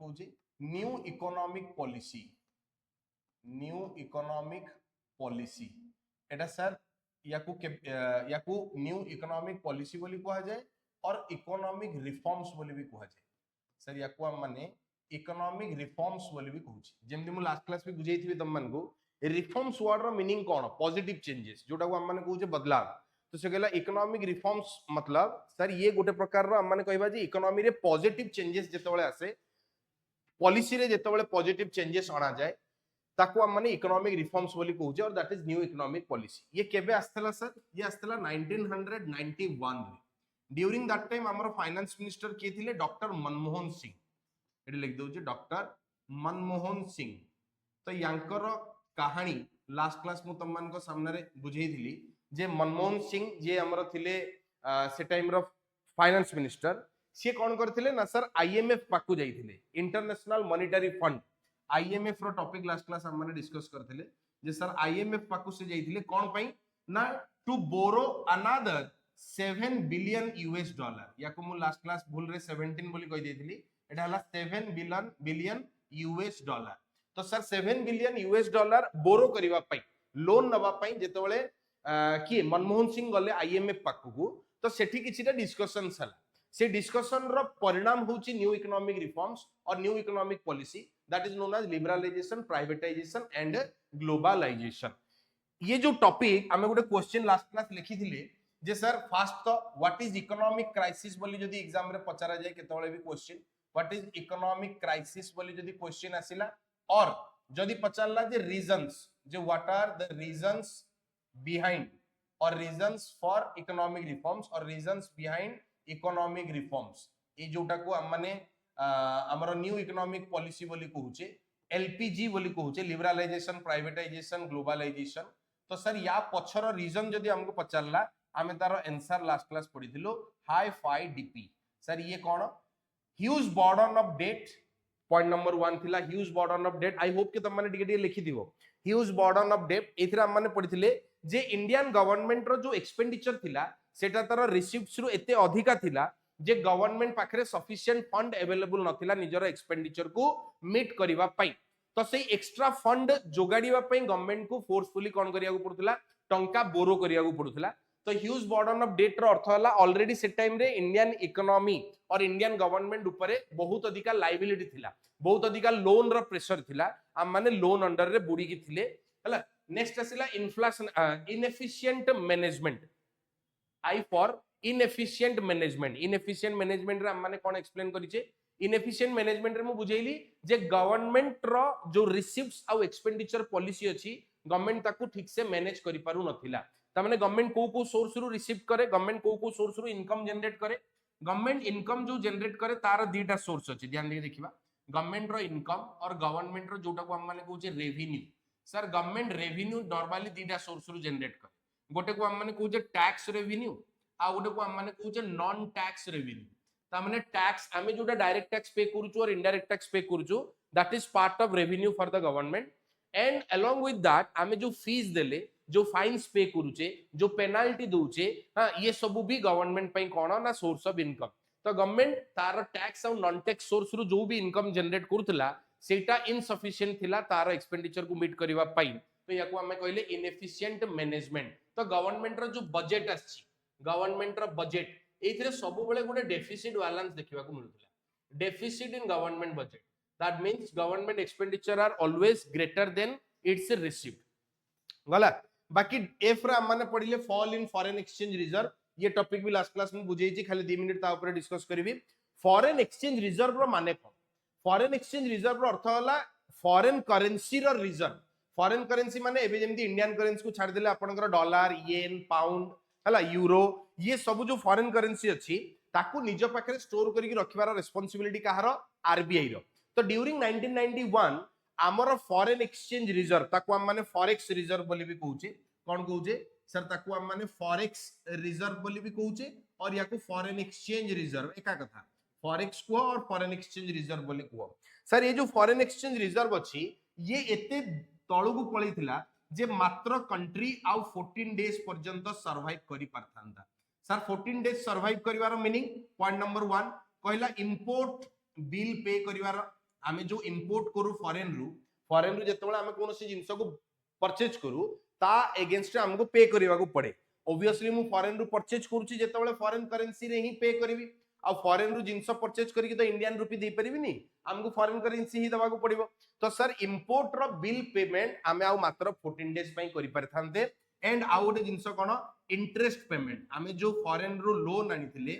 कहूँ new economic policy, new economic policy एटा sir याकू new economic policy बोली कहा जाए और इकोनॉमिक रिफॉर्म्स बोली भी कहा जाए सर याकू हम माने इकोनॉमिक रिफॉर्म्स बोली भी कहूँ जेमती मु लास्ट क्लास भी बुझाई थी तुम मान को रिफॉर्म्स वर्ड रो मीनिंग कोन पॉजिटिव चेंजेस जोटा को हम माने कहूँ बदलाव तो से कहला इकोनॉमिक रिफॉर्म्स मतलब सर ये गोटे प्रकार रो हम माने कहबा जे इकोनॉमी रे पॉजिटिव चेंजेस जेतेबेले आसे पॉलिसी रे जेतेबेले पॉजिटिव चेंजेस आना जाए ताको हम माने इकोनॉमिक रिफॉर्म्स बोली कहूँ और that is new economic policy ये केबे आस्तला सर ये आस्तला 1991 ड्यूरिंग दैट टाइम हमर फाइनेंस मिनिस्टर के थिले डॉक्टर मनमोहन सिंह एटी लिख दउजे डॉक्टर मनमोहन सिंह तो यांकर कहानी लास्ट क्लास मु तुम मान को सामने रे बुझेई थिली जे मनमोहन सिंह जे हमर थिले से टाइम रो फाइनेंस मिनिस्टर से कोन करथिले ना सर आईएमएफ पाकु जाईथिले इंटरनेशनल मॉनेटरी फंड आईएमएफ रो टॉपिक लास्ट क्लास हम माने डिस्कस करथिले जे सर आईएमएफ पाकु से जाईथिले कोन पई ना to borrow another 7 billion US dollar याको मु लास्ट क्लास भूल रे 17 बोली कहि देथिली एटा हला 7 बिलियन यूएस डॉलर तो सर 7 बिलियन यूएस डॉलर बोरो करिवा पई लोन नवा पई जेतेबेले कि मनमोहन सिंह गले आईएमएफ पाकु तो सेठी किछिटा डिस्कशन हला से डिस्कशन रो परिणाम होची न्यू इकोनॉमिक रिफॉर्म्स और new economic policy that is known as liberalisation privatisation and globalisation ये जो टॉपिक हमें गोटे क्वेश्चन लास्ट क्लास लिखी थिले जे सर फास्ट तो व्हाट इज इकोनॉमिक क्राइसिस बोली जदी एग्जाम रे पचारा जाय केतबेले भी question what is economic crisis बोली जदी क्वेश्चन आसिला और जदी पचारला जे रीजंस जे what are the reasons behind और रीजंस फॉर इकोनॉमिक रिफॉर्म्स और रीजंस बिहाइंड इकोनॉमिक रिफॉर्म्स ये जोटा को हम माने हमर न्यू इकोनॉमिक पॉलिसी बोली कहूचे एलपीजी बोली कहूचे लिबरलाइजेशन प्राइवेटाइजेशन ग्लोबलाइजेशन तो सर या पछर रीजन जदी हमको पचारला हमें तार आंसर लास्ट क्लास पढ़िथिलो हाई फाई डीपी सर ये कोन huge burden of debt point number 1 थिला huge burden of debt I hope कि तुम माने टिके लिखि दिबो ह्यूज बर्डन ऑफ डेट एथरा हम माने पढ़िथिले जे इंडियन गवर्नमेंट रो जो एक्सपेंडिचर थिला सेटा तार रिसीप्ट्स रु एते अधिका थिला जे गवर्नमेंट पाखरे सफिशिएंट फंड अवेलेबल नथिला निजर एक्सपेंडिचर को मीट करिवा पई तो सेही एक्स्ट्रा फंड जोगाड़ीवा पई गवर्नमेंट को फोर्सफुली कोन करिया को पड़ुतला टंका बोरो करिया को पड़ुतला तो ह्यूज बर्डन ऑफ डेट रो अर्थ हला ऑलरेडी से टाइम रे इंडियन इकोनॉमी और इंडियन गवर्नमेंट ऊपर बहुत अधिका लायबिलिटी थिला बहुत अधिका लोन रो प्रेशर थिला हम माने लोन अंडर रे बुडी की थिले हला नेक्स्ट आसिला inflation inefficient management I for inefficient management रे हम माने कोन एक्सप्लेन करिचे इनएफिशिएंट मैनेजमेंट रे मु बुझेइली जे गवर्नमेंट रो जो रिसीव्स आ एक्सपेंडिचर पॉलिसी अछि गवर्नमेंट ताकू ठीक से मैनेज करि पारु नथिला त माने गवर्नमेंट को सोर्स रु रिसीव करे गवर्नमेंट को सोर्स रु इनकम जनरेट करे गवर्नमेंट इनकम जो जनरेट करे तार दीटा सोर्स अछि ध्यान दे देखिबा गवर्नमेंट रो इनकम और गवर्नमेंट रो जोटा को हम माने कहूचे revenue sir government revenue normally दीटा सोर्स रु जनरेट करे गोटे को हम माने कहूचे टैक्स रेवेन्यू आ गोटे को हम माने कहूचे नॉन टैक्स रेवेन्यू ता माने टैक्स हमें जोटा डायरेक्ट टैक्स पे करूछु और इनडायरेक्ट टैक्स पे करूछु that is part of revenue for the government and along with that हमें जो फीस देले जो फाइन्स पे करूचे जो पेनाल्टी दूचे हां ये सब भी गवर्नमेंट पई कोन ना सोर्स ऑफ इनकम तो गवर्नमेंट तार टैक्स और नॉन टैक्स सोर्स रु जो भी इनकम जनरेट करथला सेटा इनसफिशिएंट थिला तार एक्सपेंडिचर को मीट करबा पई तो याको हमें कहले इनएफिशिएंट मैनेजमेंट तो गवर्नमेंट रो जो बजट आछि गवर्नमेंट रो बजट एथिरे सब बेले गोटे डेफिसिट बैलेंस देखिबा को मिलुतला deficit in government budget that means government expenditure are always greater than it's received गला बाकी एफ रा माने पढिले fall in foreign exchange reserve ये टॉपिक भी लास्ट क्लास में बुझेई छी खाली 2 मिनिट ता ऊपर डिस्कस करबी फॉरेन एक्सचेंज रिजर्व रो माने कोन फॉरेन एक्सचेंज रिजर्व रो अर्थ होला फॉरेन करेंसी रो रिजर्व फॉरेन करेंसी माने एबे जेमती इंडियन करेंसी को छाड़ देले आपनकर डॉलर येन पाउंड हला यूरो ये सब जो फॉरेन करेंसी अछि ताकू निज पाखरे स्टोर करिक रखिबार रिस्पांसिबिलिटी काहार आरबीआई रो तो ड्यूरिंग 1991 आमर फॉरेन एक्सचेंज रिजर्व ताकू हम माने फॉरेक्स रिजर्व बोली भी कहूचे कोन कहूचे सर ताकू हम माने फॉरेक्स रिजर्व बोली भी कहूचे और याकू फॉरेन एक्सचेंज रिजर्व एका कथा फॉरेक्स को और फॉरेन एक्सचेंज रिजर्व बोली को सर ये जो फॉरेन एक्सचेंज रिजर्व अछि ये एते तळु को पळीथिला जे मात्र कंट्री आउ 14 डेज पर्यंत सर्वाइव करि परथांदा सर 14 डेज सर्वाइव करिवार मीनिंग पॉइंट नंबर 1 कहला इंपोर्ट बिल पे करिवार आमे जो इंपोर्ट करू फॉरेन रु जेतेबेले आमे कोनोसी जिंस को परचेज करू ता एगेंस्ट हमको पे करबा को पड़े ऑब्वियसली मु फॉरेन रु परचेज करूची जेतेबेले फॉरेन करेंसी रे ही पे करबी आ फॉरेन रु जिंस परचेज करके तो इंडियन रुपी दे परिबिनी हमको फॉरेन करेंसी ही दबा को पड़िबो तो सर इंपोर्ट रो बिल पेमेंट आमे आ मात्र 14 डेज पई करि परथांते एंड आउ गोटे जिंस कोन इंटरेस्ट पेमेंट आमे जो फॉरेन रु लोन आनिथिले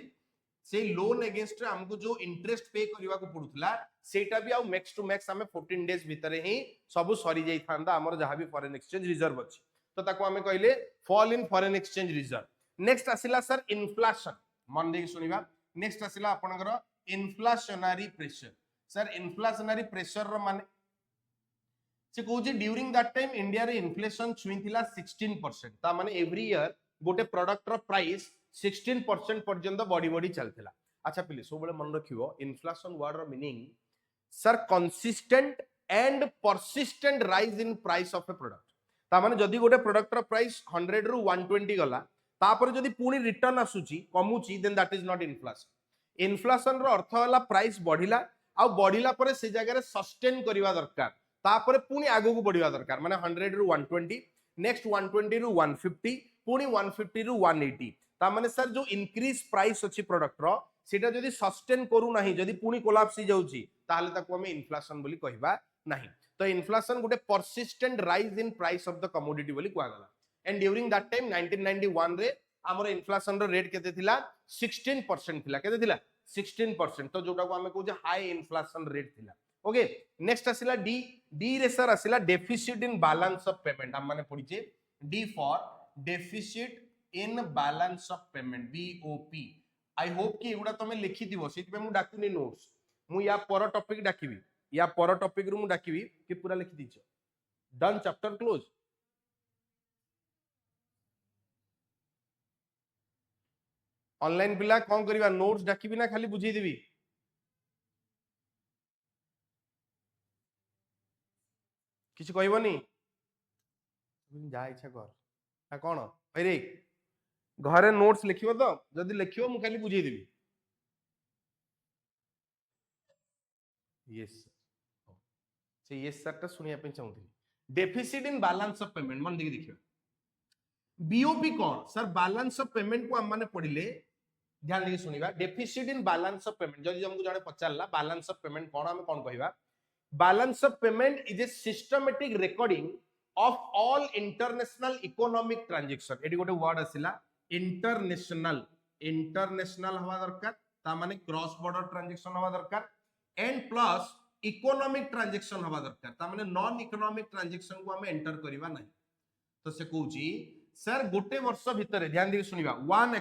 से लोन अगेंस्ट हमको जो इंटरेस्ट पे करबा को पड़ुतला सेटा भी आ मैक्स टू मैक्स हमें 14 डेज भीतर ही सब सरी जाई थांदा हमर जहां भी फॉरेन एक्सचेंज रिजर्व अछि तो ताको हमें कहले fall in foreign exchange reserve next आसिला सर इन्फ्लेशन मन देख सुनिबा नेक्स्ट आसिला आपनकर inflationary pressure sir inflationary pressure रो माने से कहूची ड्यूरिंग दैट टाइम इंडिया रे इन्फ्लेशन छुईथिला 16% ता माने एवरी ईयर गोटे प्रोडक्ट रो प्राइस 16% पर्यंत बॉडी बॉडी चलथिला अच्छा प्लीज सब बळे मन रखिबो इन्फ्लेशन वर्ड रो meaning sir consistent and persistent rise in price of a product ता माने जदी गोटे प्रोडक्ट रो प्राइस 100 रु 120 गला तापर जदी पुनी रिटर्न आसुची कमुची then that is not inflation inflation रो अर्थ होला प्राइस बढ़िला आ बढ़िला परे से जगह रे सस्टेन करबा दरकार तापर पुनी आगो को बढ़िबा दरकार माने 100 रु 120 नेक्स्ट 120 रु 150 पुनी 150 रु 180 ता माने सर जो इंक्रीज प्राइस अछि प्रोडक्ट रो सेटा जदी सस्टेन करू नाही जदी पुनी कोलैप्स जाउची ताले ताको हमें इन्फ्लेशन बोली कहबा नाही तो इन्फ्लेशन गोटे persistent rise in price of the commodity बोली कुआ गला एंड ड्यूरिंग दैट टाइम 1991 रे हमर इन्फ्लेशन रो रेट केते थिला 16% थिला केते थिला 16% तो जोटा को हमें कहू जे हाई इन्फ्लेशन रेट थिला ओके नेक्स्ट आसिला डी डी रे सर आसिला deficit in balance of payment हम माने पढिचे D for deficit in balance of payment BOP I hope कि एगुडा तमे लिखि दिबो सेति पे मु डाकुनी नोट्स मु या पर टॉपिक डाकिबी या पर टॉपिक रु मु डाकिबी कि पूरा लिखि दिछ डन चैप्टर क्लोज ऑनलाइन पिला कोन करबा नोट्स डाकिबी ना खाली बुझी देबी किछ कहबनी जा इच्छा कर ना कोन अरे घरे नोट्स लिखियो तो जदी लिखियो मु खाली बुझी देबी यस से यस सर ता सुनिया पे चाहूथि deficit in balance of payment मन देखि देखियो बीओपी कौन सर बैलेंस ऑफ पेमेंट को हम माने पढ़िले ध्यान देके सुनिबा deficit in balance of payment जदी हमको जाने पचारला बैलेंस ऑफ पेमेंट कोन हम कोन कहबा balance of payment is a systematic recording of all international economic transaction एडी गोटे वर्ड आसिला इंटरनेशनल इंटरनेशनल हवा दरकार ता माने क्रॉस बॉर्डर ट्रांजैक्शन हवा दरकार एंड प्लस इकोनॉमिक ट्रांजैक्शन हवा दरकार ता माने नॉन इकोनॉमिक ट्रांजैक्शन को हम एंटर करबा नहीं तो से कहूची सर गोटे वर्ष भितर ध्यान दे सुनिबा वन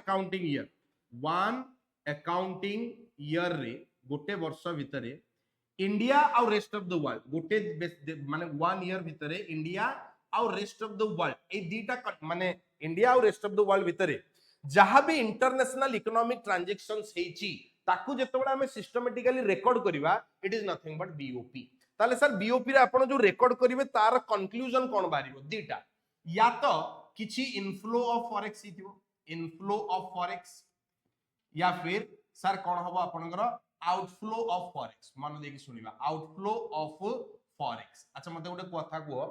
अकाउंटिंग ईयर रे गोटे वर्ष भितर इंडिया और रेस्ट ऑफ द वर्ल्ड गोटे माने 1 ईयर भितर इंडिया और रेस्ट ऑफ द वर्ल्ड ए दीटा माने इंडिया और रेस्ट ऑफ द वर्ल्ड भितर जहां भी इंटरनेशनल इकोनॉमिक ट्रांजैक्शंस हेची ताकू जेतेबेला हमें सिस्टमैटिकली रिकॉर्ड करबा it is nothing but BOP ताले सर बीओपी रे आपण जो रिकॉर्ड करिवे तार कंक्लूजन कोन बारिबो दीटा या तो किछि इनफ्लो ऑफ फॉरेक्स हिथिबो इनफ्लो ऑफ फॉरेक्स या फिर सर कोन हबो आपनकर आउटफ्लो ऑफ फॉरेक्स मन देखि सुनिबा आउटफ्लो ऑफ फॉरेक्स अच्छा मते गोटे कथा को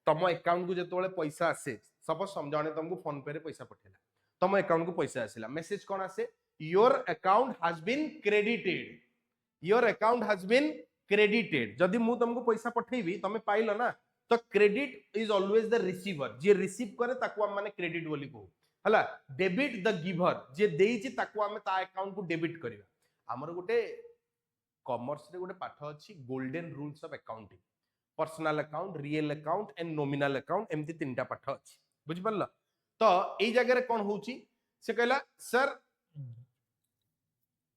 तम अकाउंट को जेतोले पैसा आसे सपोज समझाने तुमको फोन पे रे पैसा पठेला तम अकाउंट को पैसा आसिला मेसेज कोन आसे your account has been credited your account has been credited जदी मु तुमको पैसा पठेबी तमे पाइलो ना तो credit is always the receiver जे रिसीव करे ताको हम माने क्रेडिट बोली कहू हला डेबिट द गिवर जे देइची ताको हम ता अकाउंट को डेबिट करबा हमर गोटे कॉमर्स रे गोटे पाठ अछि golden rules of accounting personal account real account and nominal account एमती तीनटा पाठ अछि बुझ परला तो एई जगह रे कोन होउची से कहला sir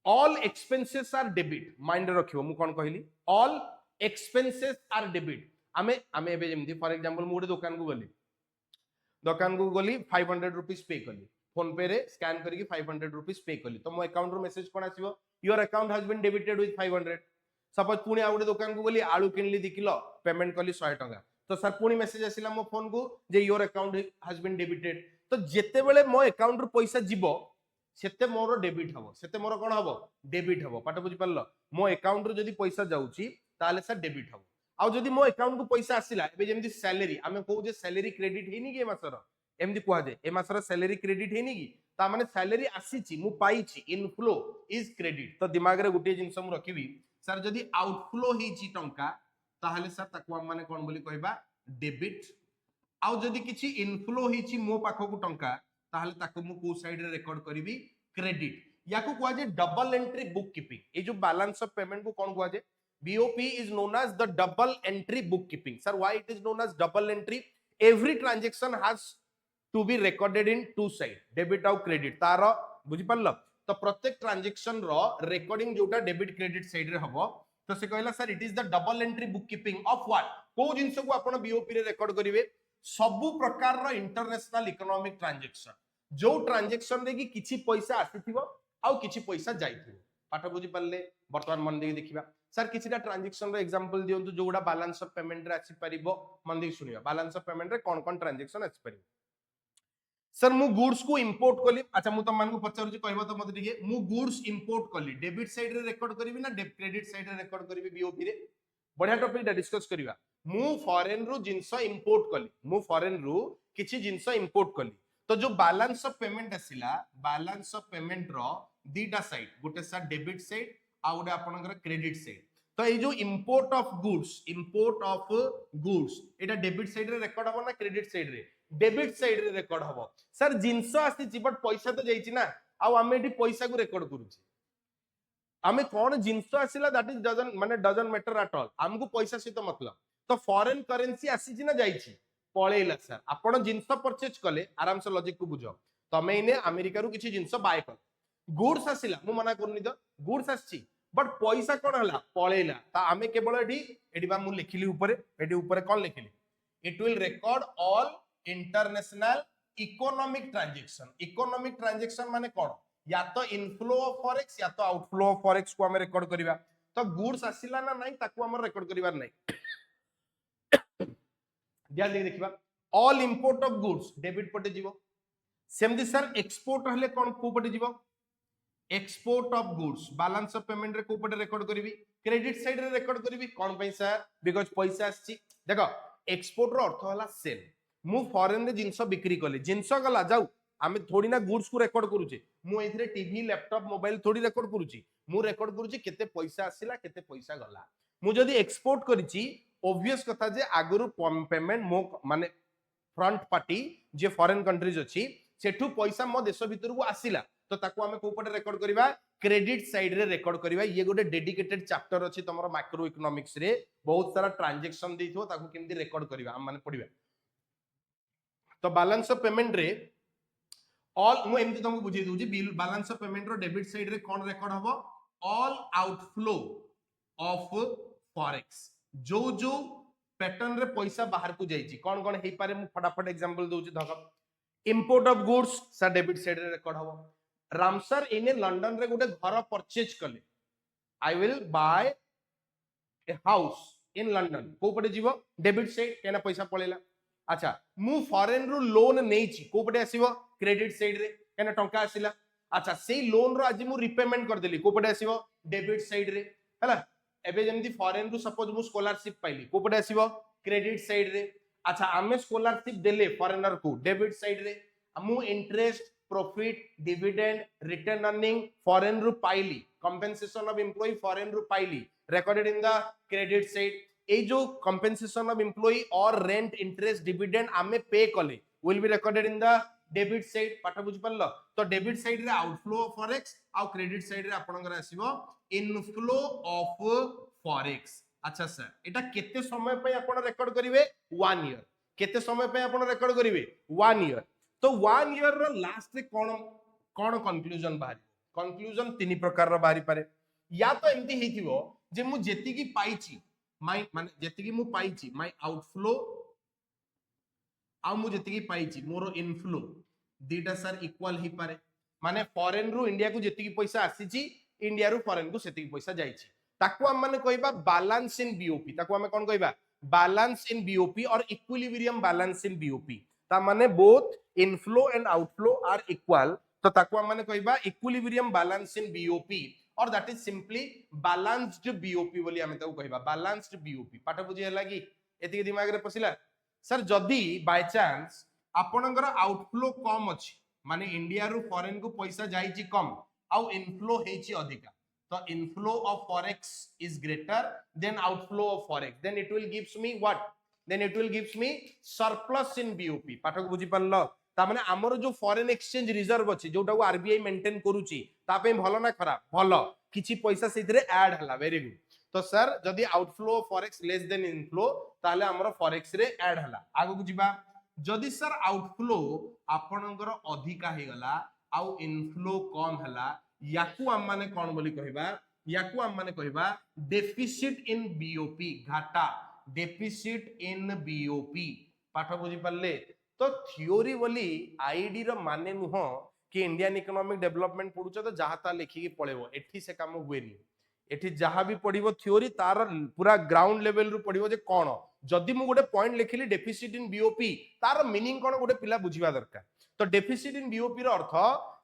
all expenses are debit mind रखियो मु कोन कहली ऑल एक्सपेंसेस आर डेबिट आमे आमे एबे जेमती फॉर एग्जांपल मु गोटे दुकान को गली 500 रुपीस पे कली फोन पे रे स्कैन करके 500 रुपीस पे कली तो मो अकाउंट रो मेसेज कोन आसीबो your account has been debited with 500 suppose पुनी आ गोटे दुकान को गली आलू किनली 2 किलो पेमेंट कली 100 टका तो सर पुनी मेसेज आसिला मो फोन को जे your account has been debited तो जेते बेले मो अकाउंट रो पैसा जिवो सेते मोर डेबिट हबो सेते मोर कोन हबो डेबिट हबो पाठ बुझी परलो मो अकाउंट रो जदी पैसा जाउची ताले सर डेबिट हम आउ जदी मो अकाउंट को पैसा आसिला एबे जेमति सैलरी आमे कहू जे सैलरी क्रेडिट हेनी कि ए मासर एमदी कुआ जे ए मासर सैलरी क्रेडिट हेनी कि ता माने सैलरी आसीची मु पाइची इनफ्लो इज क्रेडिट तो दिमाग रे गुटे जिंस मु रखिबी सर जदी आउटफ्लो हेची टंका ताहले सर ताको हम माने कोन बोली कहबा डेबिट आउ जदी किछि इनफ्लो हेची मो पाखो को टंका ताहले ताको मु को साइड रे रिकॉर्ड करबी क्रेडिट याकू कुआ जे डबल एंट्री बुक कीपिंग ए जो बैलेंस ऑफ पेमेंट को कोन कुआ जे BOP is known as the double entry bookkeeping. Sir, why it is known as double entry? Every transaction has to be recorded in two side, debit और credit. तारो बुझी पारलो तो प्रत्येक transaction रो recording जोटा debit credit side रे हबो तो से कहला sir it is the double entry bookkeeping of what को जिंस को आपण BOP रे रिकॉर्ड करिवे सब प्रकार रो इंटरनेशनल इकोनॉमिक ट्रांजैक्शन जो ट्रांजैक्शन रे कि किछि पैसा आसीथिबो आउ किछि पैसा जाइथिबो पाठ बुझी पारले वर्तमान मन देकी देखिबा सर किछिटा ट्रांजैक्शन रो एग्जांपल दियंतु जोडा बैलेंस ऑफ पेमेंट रे आसी परिबो मन देकी सुनियो बैलेंस ऑफ पेमेंट रे कोन कोन ट्रांजैक्शन आसी परिबो सर मु गुड्स को इंपोर्ट कली अच्छा मु तम मान को पचारु जे कहबो तो मते ठीक है मु गुड्स इंपोर्ट कली डेबिट साइड रे रिकॉर्ड करबी ना क्रेडिट साइड रे रिकॉर्ड करबी BOP रे बढ़िया टॉपिक दा डिस्कस करिवा मु फॉरेन रु जिंस इंपोर्ट कली मु फॉरेन रु किछि जिंस इंपोर्ट कली तो जो बैलेंस ऑफ पेमेंट आसिला बैलेंस ऑफ पेमेंट रो दीटा साइड गोटे सर डेबिट साइड आ गोटे आपनकर क्रेडिट साइड तो ये जो इंपोर्ट ऑफ गुड्स एटा डेबिट साइड रे रिकॉर्ड हबो ना क्रेडिट साइड रे डेबिट साइड रे रिकॉर्ड हबो सर जिंस आसी बट पैसा तो जाईची ना आ आमे एटी पैसा को रिकॉर्ड करूची आमे कोन जिंस आसिला that is doesn't matter at all हमको पैसा सहित मतलब तो फॉरेन करेंसी आसीची ना जाईची पळेला सर आपण जिंस परचेज कले आराम से लॉजिक को बुझो तमे इने अमेरिका रु किछि जिंस बाय कर गुड्स आसिला मु मना करनी तो गुड्स आछि बट पैसा कोन हला पळेला ता आमे केवल एडी बा मु लिखिली ऊपर कोन लिखिली it will record all international economic transaction माने कोन या तो इनफ्लो ऑफ फॉरेक्स या तो आउटफ्लो ऑफ फॉरेक्स को हमें रिकॉर्ड करिवा तो गुड्स आसिला ना नहीं ताको हम रिकॉर्ड करिवार नहीं ध्यान दे देखिबा all import of goods debit पटे जीवो सेमदी सर एक्सपोर्ट हले कोन को पटे जीवो export of goods balance of payment रे को पटे रिकॉर्ड करिवि क्रेडिट साइड रे रिकॉर्ड करिवि कोन पई सर बिकॉज़ पैसा आछि देखो एक्सपोर्ट रो अर्थ हला सेल मु फॉरेन रे जिंस बिक्री कले जिंस गला जाऊ आमे थोड़ी ना गुड्स को रिकॉर्ड करूचे मु एथिरे टीवी लैपटॉप मोबाइल थोड़ी रिकॉर्ड करूची मु रिकॉर्ड करूची केते पैसा आसिला केते पैसा गला मु जदी एक्सपोर्ट करिची ऑब्वियस कथा जे आगरु पेमेंट मो माने फ्रंट पार्टी जे फॉरेन कंट्रीज अछि सेठु पैसा मो देश भीतर को आसिला तो ताको हमें को पटे रिकॉर्ड करिवा क्रेडिट साइड रे रिकॉर्ड करिवा ये गोटे डेडिकेटेड चैप्टर अछि तमरो मैक्रो इकोनॉमिक्स रे बहुत सारा ट्रांजैक्शन देथियो ताको केमति रिकॉर्ड करिवा हम माने पढिबा तो बैलेंस ऑफ पेमेंट रे ऑल मु एमति तुमको बुझी दूजी बिल बैलेंस ऑफ पेमेंट रो डेबिट साइड रे कोन रिकॉर्ड हबो ऑल आउटफ्लो ऑफ फॉरेक्स जो पैटर्न रे पैसा बाहर को जाईची कोन कोन हेई पारे मु फटाफट एग्जांपल दोची धक import of goods sir debit side रे रिकॉर्ड हबो रामसर इने लंडन रे गोटे घर परचेज कले I will buy a house in London को पटे जीवो डेबिट साइड केना पैसा पळेला अच्छा मु फॉरेन रु लोन नेची को पटे आसीबो क्रेडिट साइड रे केना टंका आसीला अच्छा सेई लोन रो आज मु रिपेमेंट कर देली को पटे आसीबो डेबिट साइड रे हला एबे जेमती फॉरेन रु सपोज मु स्कॉलरशिप पाइली को पटे आसीबो क्रेडिट साइड रे अच्छा आमे स्कॉलरशिप देले फॉरेनर को डेबिट साइड रे मु interest profit dividend return earning foreign रु पाइली कंपेंसेशन ऑफ एम्प्लॉय फॉरेन रु पाइली recorded in the credit side ए जो कंपेंसेशन ऑफ एम्प्लॉय और रेंट इंटरेस्ट डिविडेंड आमे पे कले will be recorded in the debit side पाठ बुझ परलो तो डेबिट साइड रे आउटफ्लो ऑफ फॉरेक्स आ क्रेडिट साइड रे आपनकर आसीबो इनफ्लो ऑफ फॉरेक्स अच्छा सर एटा केते समय पे आपण रिकॉर्ड करिवे 1 ईयर केते समय पे आपण रिकॉर्ड करिवे 1 ईयर तो 1 ईयर रो लास्ट रे कोन कोन कंक्लूजन बाहरी कंक्लूजन तीन प्रकार रो बाहरी पारे या तो एमती हेथिबो जे मु जेति की पाइची माय माने जेति की मु पाइची माय आउटफ्लो आ मु जेति की पाइची मोर इनफ्लो दीटा सर इक्वल ही पारे माने फॉरेन रु इंडिया को जेति की पैसा आसीची इंडिया रु फॉरेन को सेति की पैसा जाईची ताको हम माने कहबा बैलेंस इन बीओपी ताको हम कोन कहबा balance in BOP or equilibrium balance in BOP ता माने both inflow and outflow are equal तो ताको हम माने कहबा equilibrium balance in BOP or that is simply balanced BOP बोली हमें ताऊ कहबा बैलेंस्ड बीओपी पाठ बुझी हला कि एतिके दिमाग रे पसिला सर जदी बाय चांस आपनकर आउटफ्लो कम अछि माने इंडिया रु फॉरेन को पैसा जाईची कम आउ इनफ्लो हेची अधिका तो inflow of forex is greater than outflow of forex then it will gives me what then it will gives me surplus in BOP पाठक बुझी पारलो ता माने हमर जो फॉरेन एक्सचेंज रिजर्व अछि जोटा को आरबीआई मेंटेन करूची ता पे भलो ना खराब भलो किछि पैसा सेथिरे ऐड हला वेरी गुड तो सर जदी outflow of forex less than inflow ताले हमर फॉरेक्स रे ऐड हला आगो को जिबा जदी सर आउटफ्लो आपनकर अधिका हे गला आउ इनफ्लो कम हला याकू हम माने कोन बोली कहबा याकू हम माने कहबा डेफिसिट इन बीओपी घाटा डेफिसिट इन बीओपी पाठ बुझी पाले तो थ्योरी बोली आईडी रो माने नुह कि इंडियन इकोनॉमिक डेवलपमेंट पढुछ तो जहा ता लिखि के पळेबो एठी से काम हुएनी एठी जहा भी पढिबो थ्योरी तार पूरा ग्राउंड लेवल रु पढिबो जे कोन जदी मु गोटे पॉइंट लिखिली डेफिसिट इन बीओपी तार मीनिंग कोन गोटे पिला बुझिबा दरकार तो डेफिसिट इन बीओपी रो अर्थ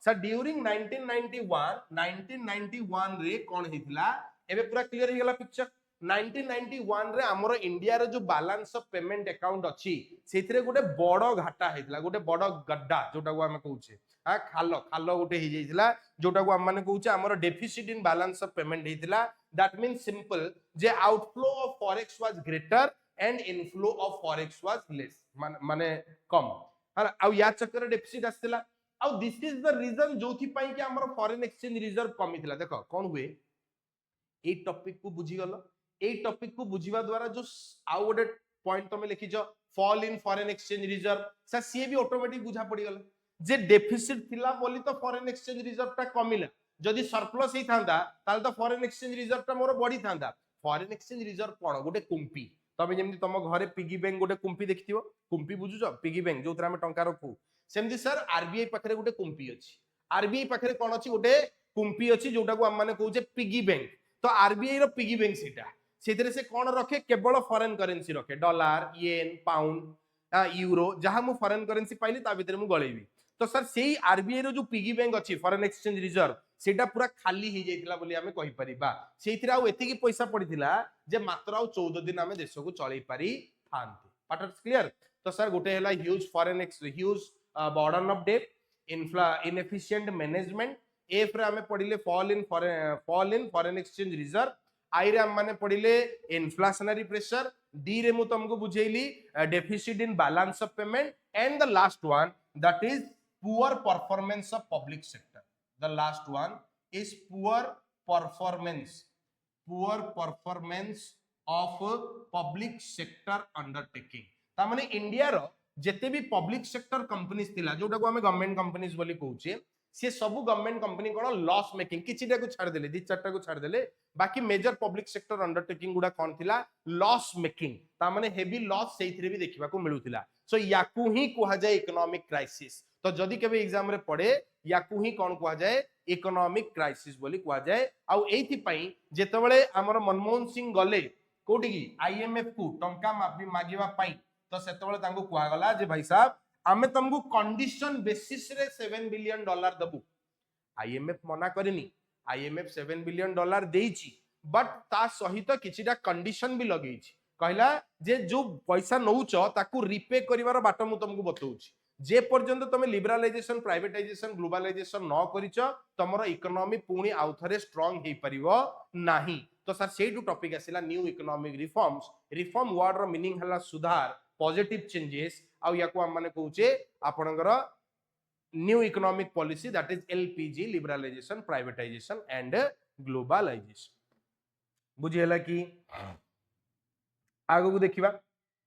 सर ड्यूरिंग 1991 रे कोन हितला एबे पूरा क्लियर हो गेला पिक्चर 1991 रे हमरो इंडिया रे जो बैलेंस ऑफ पेमेंट अकाउंट अछि सेथिरे गोटे बडो घाटा हेतला गोटे बडो गड्ढा जोटा को हम कहूचे आ खालो खालो गोटे हे जाइतला जोटा को हम माने कहूचे हमरो deficit in balance of payment हेतला दैट मींस सिंपल जे outflow of forex was greater and inflow of forex was less माने कम हला आ या चक्कर डेफिसिट आस्तिला आ दिस इज द रीजन जोथि पई कि हमरो फॉरेन एक्सचेंज रिजर्व कमितला देखो कोन हुए ए टॉपिक को बुझी गलो ए टॉपिक को बुझीवा द्वारा जो आउ गोटे पॉइंट तमे लिखिजो fall in foreign exchange reserve sir सी भी ऑटोमेटिक बुझा पड़ी गला जे डेफिसिट थिला बोली तो फॉरेन एक्सचेंज रिजर्व ता कमिला जदी सरप्लस ही थांदा ताल तो फॉरेन एक्सचेंज रिजर्व ता मोर बड़ी थांदा फॉरेन एक्सचेंज रिजर्व कोन गोटे कुंपी तमे जेमति तम घरे पिगी बैंक गोटे कुंपी देखिथिबो कुंपी बुझुजो पिगी बैंक जोतरा हम टंका रखू सेमति सर आरबीआई पाखरे गोटे कुंपी अछि आरबीआई पाखरे कोन अछि गोटे कुंपी अछि जोटा को हम माने कहू जे पिगी बैंक तो आरबीआई रो पिगी बैंक सेटा सेतरे से कोन रखे केवल फॉरेन करेंसी रखे डॉलर येन पाउंड यूरो जहां मु फॉरेन करेंसी पाइली ता भीतर मु गळेबी तो सर सेही आरबीआई रो जो पिगी बैंक अछि फॉरेन एक्सचेंज रिजर्व सेटा पूरा खाली ही जाइतिला बोली हमें कहि परिबा सेथिरा आ एति की पैसा पड़िथिला जे मात्र आ 14 दिन हमें देश को चलै पारी थांती पार्ट क्लियर तो सर गोटे हला huge foreign huge burden of debt inefficient management एफ रे हमें पढिले fall in foreign exchange reserve आई रे हम माने पढिले इन्फ्लेशनरी प्रेशर डी रे मु तुमको बुझेली deficit in balance of payment and the last one that is poor performance of public sector the last one is poor performance of public sector undertaking ता माने इंडिया रो जेते भी पब्लिक सेक्टर कंपनीज थिला जोटा को हमें गवर्नमेंट कंपनीज बोली कहूचे से सब गवर्नमेंट कंपनी कोन लॉस मेकिंग किछिटा को छाड़ देले दी चारटा को छाड़ देले बाकी मेजर पब्लिक सेक्टर अंडरटेकिंग गुडा कोन थिला लॉस मेकिंग ता माने हेवी लॉस सेइथरे भी देखिबा को मिलुथिला सो याकू ही कुहा जाय इकोनॉमिक क्राइसिस तो जदी केबे एग्जाम रे पड़े याकू ही कोन कुहा जाय इकोनॉमिक क्राइसिस बोली कुहा जाय आ एथि पई जेतबेले हमर मनमोहन सिंह गले कोठी की आईएमएफ को टंका मागिबा पई तो सेतबेले तांको कुहा गला जे भाई साहब आमे तुमको कंडीशन बेसिस रे $7 बिलियन दबु आईएमएफ मना करनी आईएमएफ $7 बिलियन देइची बट ता सहित किछिटा कंडीशन भी लगेइची कहला जे जो पैसा नउच ताकू रिपे करिवार बाट मु तुमको बतौची जे पर्यंत तमे लिबरलाइजेशन प्राइवेटाइजेशन ग्लोबलाइजेशन न करिच तमरो इकोनॉमी पुणी आउथरे स्ट्रांग हे परिवो नाही तो सर सेटू टॉपिक आसिला न्यू इकोनॉमिक रिफॉर्म वर्ड रो मीनिंग हला सुधार पॉजिटिव चेंजेस आ याकू हम माने कहूचे आपनकर new economic policy that is LPG liberalisation privatisation and globalisation बुझियला कि आगो को देखिबा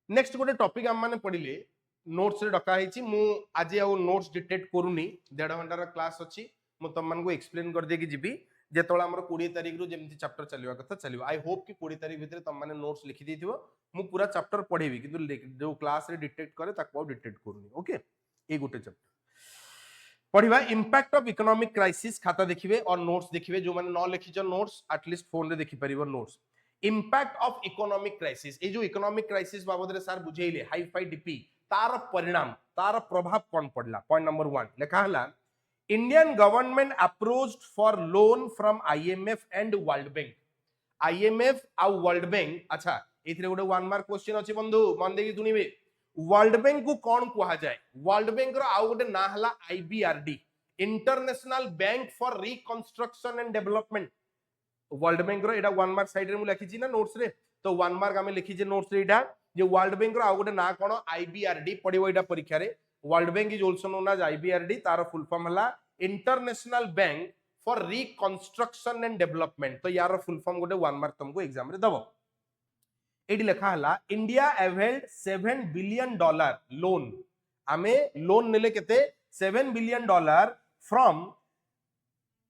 नेक्स्ट गोटे टॉपिक हम माने पढिले नोट्स रे डका हेची मु आज आ नोट्स डिटेक्ट करूनी 1.5 घंटा रा क्लास अछि मु तम मन को एक्सप्लेन कर दे कि जिबी जेतोला हमर 20 तारिख रु जेमति चैप्टर चलिवा कथा चलिवा आई होप कि 20 तारिख भितर तम माने नोट्स लिखि देथिबो मु पूरा चैप्टर पढेबी किंतु जो क्लास रे डिटेक्ट करे ताको डिटेक्ट करूनी ओके ए गोटे चैप्टर पढिबा इंपैक्ट ऑफ इकोनॉमिक क्राइसिस खाता देखिबे और नोट्स देखिबे जो माने न लिखिजो नोट्स एटलीस्ट फोन रे देखि परिबो notes impact of economic crisis ए जो इकोनॉमिक क्राइसिस बाबद रे सर बुझेइले हाई फाई डीपी तार परिणाम तार प्रभाव कोन पडला पॉइंट नंबर 1 लेखा हला Indian government approached for loan from IMF and world Bank. IMF आ वर्ल्ड बैंक, अच्छा एथिरे गोटे 1 मार्क क्वेश्चन अछि बंधु, मन देखि सुनिबे। वर्ल्ड बैंक को कौन कुहा जाए? वर्ल्ड बैंक रो आउ गोटे ना हला IBRD, international bank for reconstruction and development. World bank रो एटा 1 मार्क साइड रे मु लिखि छी ना नोट्स रे, तो 1 मार्क आमे लिखि जे नोट्स रे एटा जे वर्ल्ड बैंक रो आउ गोटे ना कोन आईबीआरडी पडिबो एटा परीक्षा रे। World Bank is also known as IBRD, तार फुल फॉर्म हला International bank for reconstruction and Development. तो यार फुल फॉर्म गोटे 1 मार्क तुमको एग्जाम रे दबो। एडी लिखा हला इंडिया अवेल्ड $7 बिलियन लोन। आमे लोन नेले केते $7 बिलियन फ्रॉम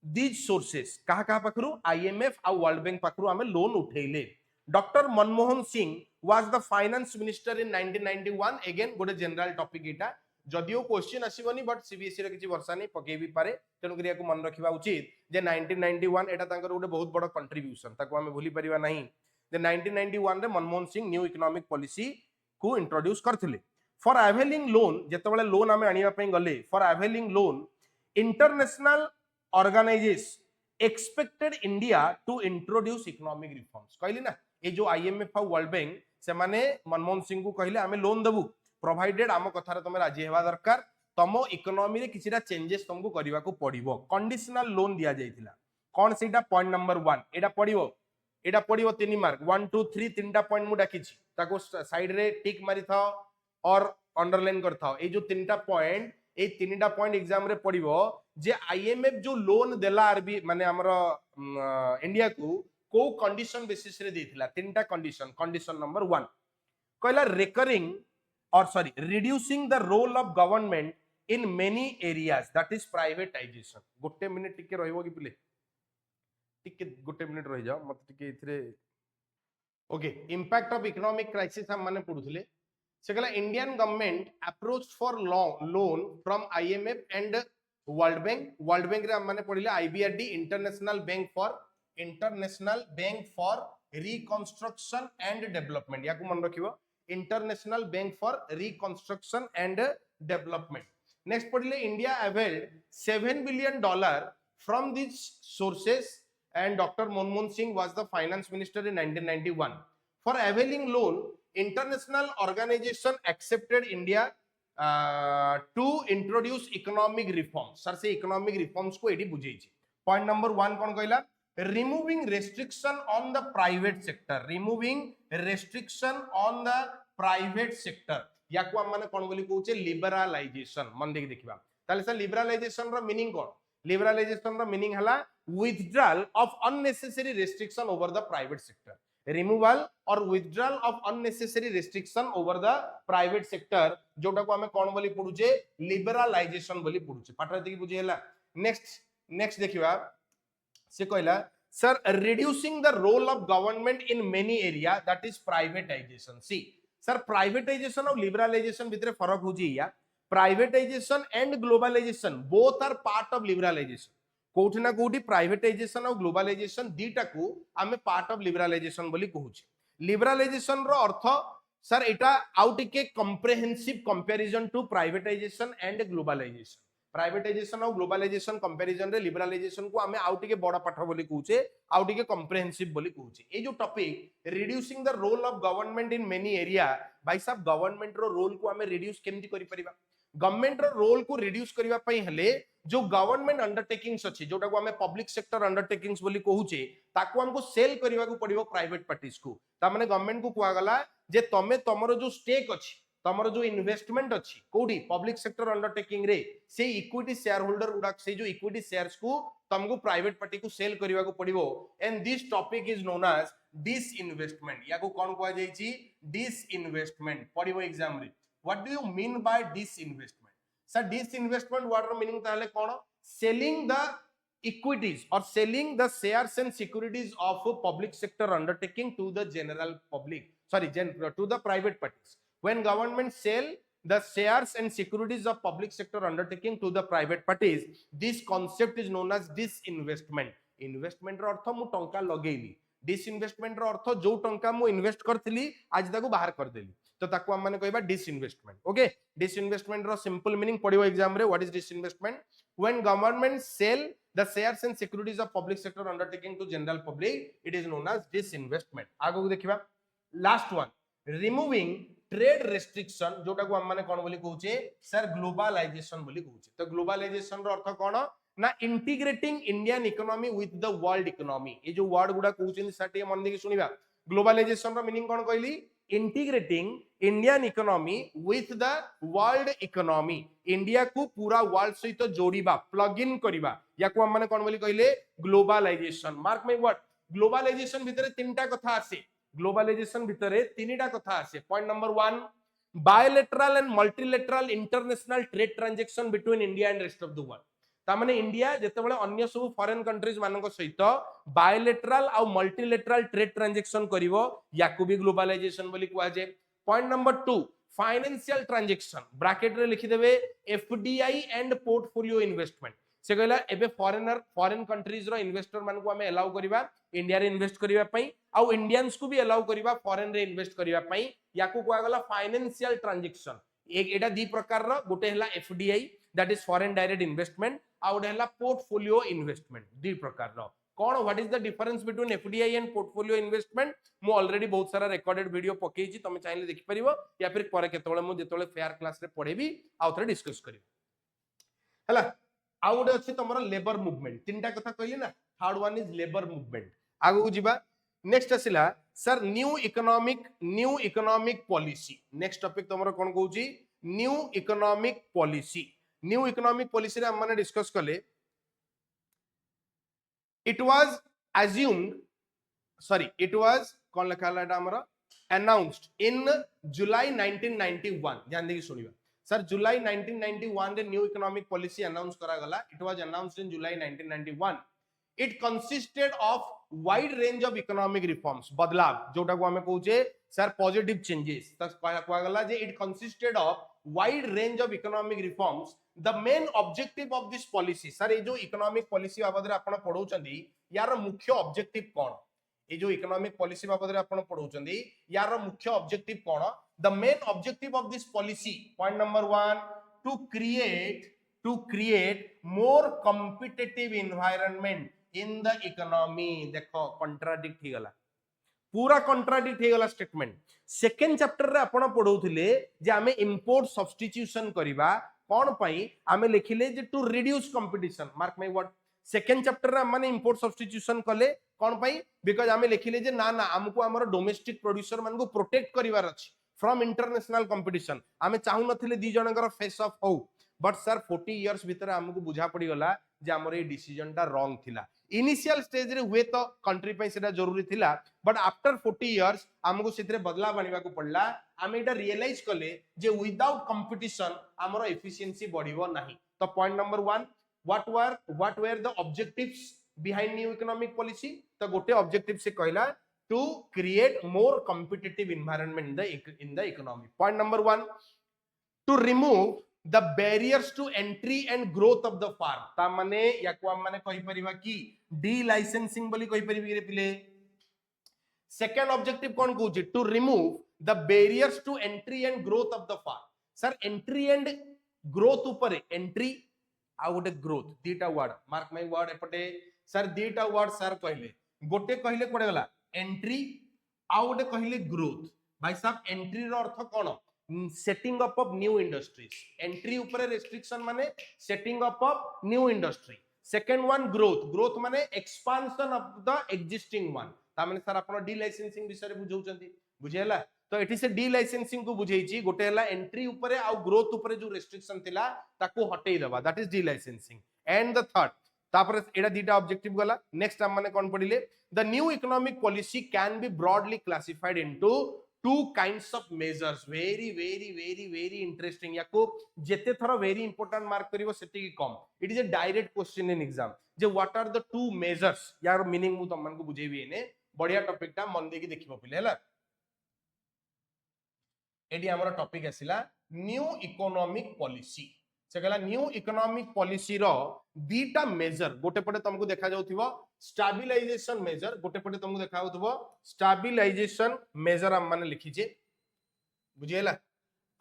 दीज सोर्सेस। कहा कहा पाखरु? आईएमएफ आ वर्ल्ड बैंक पाखरु आमे लोन उठेले। Doctor Manmohan Singh was the finance minister in 1991। Again गोटे जनरल टॉपिक एटा, जदियो क्वेश्चन आसीबनी बट सीबीएसई रे किछि वर्षा नै पके भी पारे, तेनु करिया को मन रखिबा उचित जे 1991 एटा तांकर गोटे बहुत बड़ कंट्रीब्यूशन, ताको आमे भूली परिबा नाही। जे 1991 रे Manmohan Singh new economic policy को इंट्रोड्यूस करथिले। फॉर अवेलिंग लोन, जेतेबेले लोन आमे आनिबा पई गले, for availing loan international organisation expected India to introduce economic reforms. कहली ना ए जो आईएमएफ और वर्ल्ड बैंक से माने मनमोहन सिंह को कहले आमे लोन देबू, प्रोवाइडेड आम कथार तुम राजी हेबा दरकार, तुम इकोनॉमी रे किछिटा चेंजेस तुमको करबा को पड़िबो। कंडीशनल लोन दिया जायतिला। कोन सेटा? पॉइंट नंबर 1 एटा पड़िबो, एटा पड़िबो 3 मार्क। 1 2 3 तीनटा पॉइंट मु डाकिछि, ताको साइड रे टिक मारि थाओ और अंडरलाइन कर थाओ। ए जो तीनटा पॉइंट, ए तीनटा पॉइंट एग्जाम रे पड़िबो जे आईएमएफ जो लोन देला आरबी माने हमरो इंडिया को कंडीशन बेसिस रे देथिला। तीनटा कंडीशन। कंडीशन नंबर 1 कहला recurring or sorry reducing the role of government in many areas, that is privatisation. गोटे मिनिट टिके रहइबो कि पिले, टिके गोटे मिनिट रहि जाओ मत टिके इथरे। Okay, impact of economic crisis हम माने पढुथले। से कहला Indian government approach for loan from IMF and world bank. World bank रे हम माने पढिले IBRD, international bank for reconstruction and development. याकू मन रखिबो, international bank for reconstruction and development. Next पढिले India availed $7 billion from this sources and Dr. Manmohan Singh was the finance minister in 1991. For availing loan, international organization accepted India to introduce economic reforms. Sir से economic reforms को AD बुझेछि। Point number 1 कौन कहला? Removing restriction on the private sector. Removing restriction on the private sector. याको हम माने कौन बोली कहूचे? लिबरलाइजेशन। मन देखि देखिबा। ताले सर लिबरलाइजेशन रो मीनिंग कोन? लिबरलाइजेशन रो मीनिंग हला withdrawal of unnecessary restriction over the private sector. Removal or withdrawal of unnecessary restriction over the private sector, जोटा को हमें कौन बोली पढुचे? लिबरलाइजेशन बोली पढुचे। पाठरा देखि बुझी हैला। नेक्स्ट देखिबा, से कहला sir reducing the role of government in many area, that is privatization. See sir privatization और liberalization भितरे फरक होजी या privatization and globalization both are part of liberalization. कोठी ना कोठी प्राइवेटाइजेशन और ग्लोबलाइजेशन दीटा को आमे पार्ट ऑफ लिबरलाइजेशन बोली कहूची। लिबरलाइजेशन रो अर्थ सर एटा आउट के comprehensive comparison to privatisation and globalisation. Privatisation और ग्लोबलाइजेशन कंपैरिजन रे लिबरलाइजेशन को आमे आउट के बड़ा पाठ बोली कहूचे, आउट के कंप्रिहेंसिव बोली कहूचे। ए जो topic reducing the role of government in many area, भाई साहब गवर्नमेंट रो रोल को आमे रिड्यूस केमती करि परिबा? गवर्नमेंट रो रोल को रिड्यूस करिबा पई हले जो गवर्नमेंट अंडरटेकिंग्स अछि, जोटा को हमें पब्लिक सेक्टर अंडरटेकिंग्स बोली कहूचे, ताको हमको सेल करिबा को पड़िबो प्राइवेट पार्टीज को। ता माने गवर्नमेंट को कुआ गला जे तमे तमरो जो स्टेक अछि, तमरो जो इन्वेस्टमेंट अछि कोडी पब्लिक सेक्टर अंडरटेकिंग रे, से इक्विटी शेयर होल्डर गुडा से जो इक्विटी शेयर्स को तुमको प्राइवेट पार्टी को सेल करिबा को पड़िबो। And this topic is known as disinvestment. याको कोन कुआ जाई छी? डिसइन्वेस्टमेंट पड़िबो एग्जाम रे। What do you mean by disinvestment? Sir disinvestment word रो मीनिंग ताले कोन? Selling the equities or selling the shares and securities of a public sector undertaking to the general public, sorry to the private parties. When government sell the shares and securities of public sector undertaking to the private parties, this concept is known as disinvestment. Investment रो अर्थ मु टंका लगेली, disinvestment रो अर्थ जो टंका मु invest करथिली आज ताको बाहर कर देली। तो ताको हम माने कहबा डिसइन्वेस्टमेंट ओके डिसइन्वेस्टमेंट रो सिंपल मीनिंग पडियो एग्जाम रे what is disinvestment when government sell the shares and securities of public sector undertaking to general public it is known as disinvestment आगो देखिबा last one removing trade restriction जोटा को हम माने कोन बोली कहूचे सर ग्लोबलाइजेशन बोली कहूचे तो ग्लोबलाइजेशन रो अर्थ कोन ना integrating Indian economy with the world economy ये जो वर्ड गुडा कहउछन सटे मन देखि सुनिबा ग्लोबलाइजेशन रो मीनिंग कोन कहली integrating Indian economy with the world economy India को पूरा वर्ल्ड सहित जोड़ीबा प्लग इन करिबा या को हम माने कोन बोली कहले globalisation mark my word globalisation भितरे तीनटा कथा आसे ग्लोबलाइजेशन भितरे तीनटा कथा आसे point number 1 bilateral and multilateral international trade transaction between India and rest of the world ता माने इंडिया जेतेबेले अन्य सब फॉरेन कंट्रीज मानको सहित बायलैटरल आ मल्टीलैटरल ट्रेड ट्रांजैक्शन करिवो याकू भी ग्लोबलाइजेशन बोली कुआ जे point number 2 financial transaction bracket रे लिखि देबे एफडीआई एंड पोर्टफोलियो इन्वेस्टमेंट से कहला एबे फॉरेन कंट्रीज रो इन्वेस्टर मान को हमें अलाउ करिबा इंडिया रे इन्वेस्ट करिबा पई आ इंडियंस को भी अलाउ करिबा फॉरेन रे इन्वेस्ट करिबा पई याकू कुआ गला फाइनेंशियल ट्रांजैक्शन एक एटा दी प्रकार रो गोटे हला FDI that is foreign direct investment आ गोटे हला पोर्टफोलियो इन्वेस्टमेंट दी प्रकार रो कौन what is the difference between FDI and portfolio investment मु ऑलरेडी बहुत सारा रिकॉर्डेड वीडियो पकेजी तमे चाहिले देखि परिबो या फिर परे केतोळे मु जेतोळे फेयर क्लास रे पढेबी आ उथरे डिस्कस करिबो हला आ गोटे अछि तमरा लेबर मूवमेंट तीनटा कथा कहली ना third one is labour movement आगु जिबा नेक्स्ट आसिला sir new economic policy next topic तमरा कोन कहूची न्यू इकोनॉमिक पॉलिसी रे हम माने डिस्कस करले it was कौन लिखा है हमारा announced in July 1991 ध्यान देखिए सुनिबा सर जुलाई 1991 रे न्यू इकोनॉमिक पॉलिसी अनाउंस करा गला it was announced in July 1991 it consisted of wide range of economic reforms बदलाव जोटा को हमें कहूचे सर पॉजिटिव चेंजेस तक कहवा गला जे it consisted of wide range of economic reforms the main objective of this policy sir ये जो इकोनॉमिक पॉलिसी बाबद रे आपण पढौचंदी यार मुख्य ऑब्जेक्टिव कोन ये जो इकोनॉमिक पॉलिसी बाबद रे आपण पढौचंदी यार मुख्य ऑब्जेक्टिव कोन the main objective of this policy point number 1 to create more competitive environment in the economy देखो कॉन्ट्राडिक्ट ही गला पूरा कॉन्ट्राडिक्ट ही गला स्टेटमेंट सेकंड चैप्टर रे आपण पढौथिले जे हमें इंपोर्ट सब्स्टिट्यूशन करिबा कौन पाई आमे लिखिले जे to reduce competition mark my word second chapter रे माने इंपोर्ट सब्स्टिट्यूशन कले कौन पाई बिकॉज़ आमे लिखिले जे ना हमको हमर डोमेस्टिक प्रोड्यूसर मन को प्रोटेक्ट करिवार अछि फ्रॉम इंटरनेशनल कंपटीशन आमे चाहू नथिले दी जनकर फेस ऑफ हो बट सर 40 इयर्स भीतर हमको बुझा पड़ी गला जे हमर ए डिसीजन टा रॉन्ग थिला इनिशियल स्टेज रे हुए तो कंट्री पे सेटा जरूरी थिला बट आफ्टर 40 इयर्स हमको सेतरे बदलाव आनिबा को पड़ला आमे एटा रियलाइज कले जे विदाउट कंपटीशन हमर एफिशिएंसी बढ़िबो नाही तो point number 1 what were the objectives behind new economic policy तो गोटे ऑब्जेक्टिव से कहला to create more competitive environment in the economy point number 1 to remove the barriers to entry and growth of the farm ता माने याको हम माने कहि परिबा की डी लाइसेंसिंग बोली कहि परिबी रे पिले सेकंड ऑब्जेक्टिव कोन कहूची to remove the barriers to entry and growth of the farm sir entry and growth ऊपर एंट्री आ गोटे ग्रोथ दीटा वर्ड मार्क माय वर्ड एपटे सर दीटा वर्ड सर कहले गोटे कहले कोडे गला एंट्री आ गोटे कहले ग्रोथ भाई साहब एंट्री रो अर्थ कोन setting up of new industries entry ऊपर रेस्ट्रिक्शन माने setting up of new industry second one growth माने expansion of the existing one ता माने सर आपण डी लाइसेंसिंग विषय रे बुझौचंती बुझेला तो एठी से डी लाइसेंसिंग को बुझेइची गोटे हला एंट्री ऊपर आ ग्रोथ ऊपर जो रेस्ट्रिक्शन थिला ताको हटेई दबा that is delicensing and the third तापर एडा दीटा ऑब्जेक्टिव गला नेक्स्ट हम माने कोन पढिले the new economic policy can be broadly classified into two kinds of measures very interesting याको जेते थरा very important मार्क करिवो सेति की कम it is a direct question in exam जे what are the two measures यार मीनिंग मु तमन को बुझेबी एने बढ़िया टॉपिक ता मन देकी देखिबो पिले हला एडी हमर टॉपिक आसिला न्यू इकोनॉमिक पॉलिसी से कहला न्यू इकोनॉमिक पॉलिसी रो दीटा मेजर गोटे पटे तुमको देखा जाउथिबो स्टेबलाइजेशन मेजर गोटे पटे तुमको देखा जाउथिबो स्टेबलाइजेशन मेजर हम माने लिखि जे बुझीला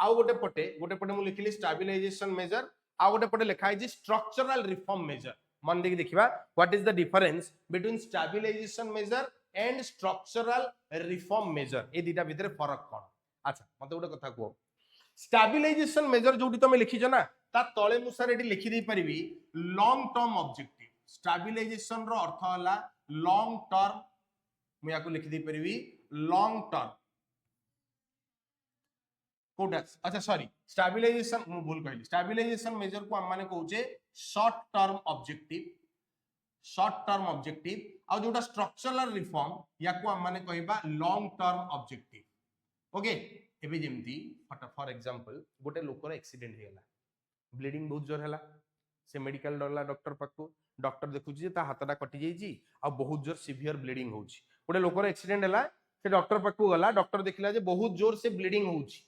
आउ गोटे पटे मु लिखिली स्टेबलाइजेशन मेजर आउ गोटे पटे लिखा है स्ट्रक्चरल रिफॉर्म मेजर मन देखि देखिबा what is the difference between stabilisation measure and structural reform measure ए दिटा भितर फरक कोन अच्छा मते गोटे कथा को स्टेबलाइजेशन मेजर जोटी तमे लिखिछ ना ता तळे मु सर एटी लिखि दे परिबी लॉन्ग टर्म ऑब्जेक्टिव स्टेबलाइजेशन रो अर्थ होला लॉन्ग टर्म मु याको लिखि दे परिबी लॉन्ग टर्म कोटा अच्छा सॉरी स्टेबलाइजेशन मु भूल कहली स्टेबलाइजेशन मेजर को हम माने कहूचे शॉर्ट टर्म ऑब्जेक्टिव आ जोटा स्ट्रक्चरल रिफॉर्म याको हम माने कहबा लॉन्ग टर्म ऑब्जेक्टिव ओके एबे जेमती फॉर एग्जांपल गोटे लोकर एक्सीडेंट हेला ब्लीडिंग बहुत जोर हेला से मेडिकल डरला डॉक्टर पाखु डॉक्टर देखुची जे ता हातटा कटि जाईची आ बहुत जोर सीवियर ब्लीडिंग होउची गोटे लोकर एक्सीडेंट हेला से डॉक्टर पाखु गला डॉक्टर देखिला जे बहुत जोर से ब्लीडिंग होउची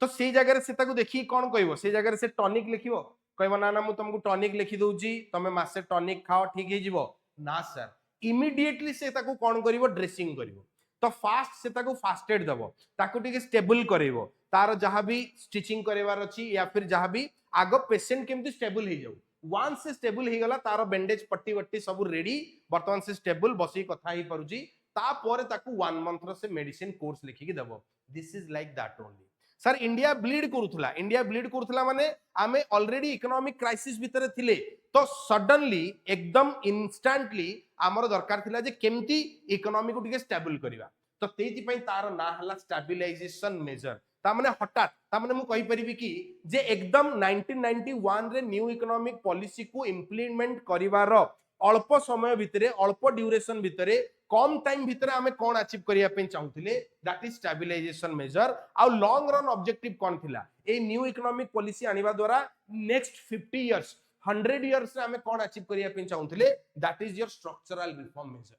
तो से जगह से ताको देखि कोन कहबो से जगह से टॉनिक लिखिबो कहबो ना ना मु तुमको टॉनिक लिखि दउची तमे मासे टॉनिक खाओ ठीक हे जिवो ना सर इमीडिएटली से ताको कोन करिवो ड्रेसिंग करिवो तो फास्ट से ताको फास्ट एड दबो ताको टिके स्टेबल करिवो तार जहां भी स्टिचिंग करेवार अछि या फिर जहां भी आगो पेशेंट केमती स्टेबल हे जाऊ वंस से स्टेबल हे गला तार बैंडेज पट्टी वट्टी सब रेडी वर्तमान से स्टेबल बसी कथा ही परुची ता परे ताको 1 मंथ रो से मेडिसिन कोर्स लिखि के दबो this is like that only sir India bleed करूथला माने आमे ऑलरेडी इकोनॉमिक क्राइसिस भितर थिले तो सडनली एकदम इंस्टेंटली हमर दरकार थिला जे केमती इकोनॉमी को टिके स्टेबल करिवा तो तेति पई तार ना हला स्टेबलाइजेशन मेजर ता माने हठात ता माने मु कहि परिबी कि जे एकदम 1991 रे न्यू इकोनॉमिक पॉलिसी को इंप्लीमेंट करिवार अल्प समय भितरे अल्प ड्यूरेशन भितरे कम टाइम भितरे हमें कौन अचीव करिया पे चाहूतिले दैट इज स्टेबलाइजेशन मेजर आ लॉन्ग रन ऑब्जेक्टिव कौन थिला ए न्यू इकोनॉमिक पॉलिसी आनिबा द्वारा नेक्स्ट 50 इयर्स 100 इयर्स रे हमें कौन अचीव करिया पे चाहूतिले that is your structural reform measure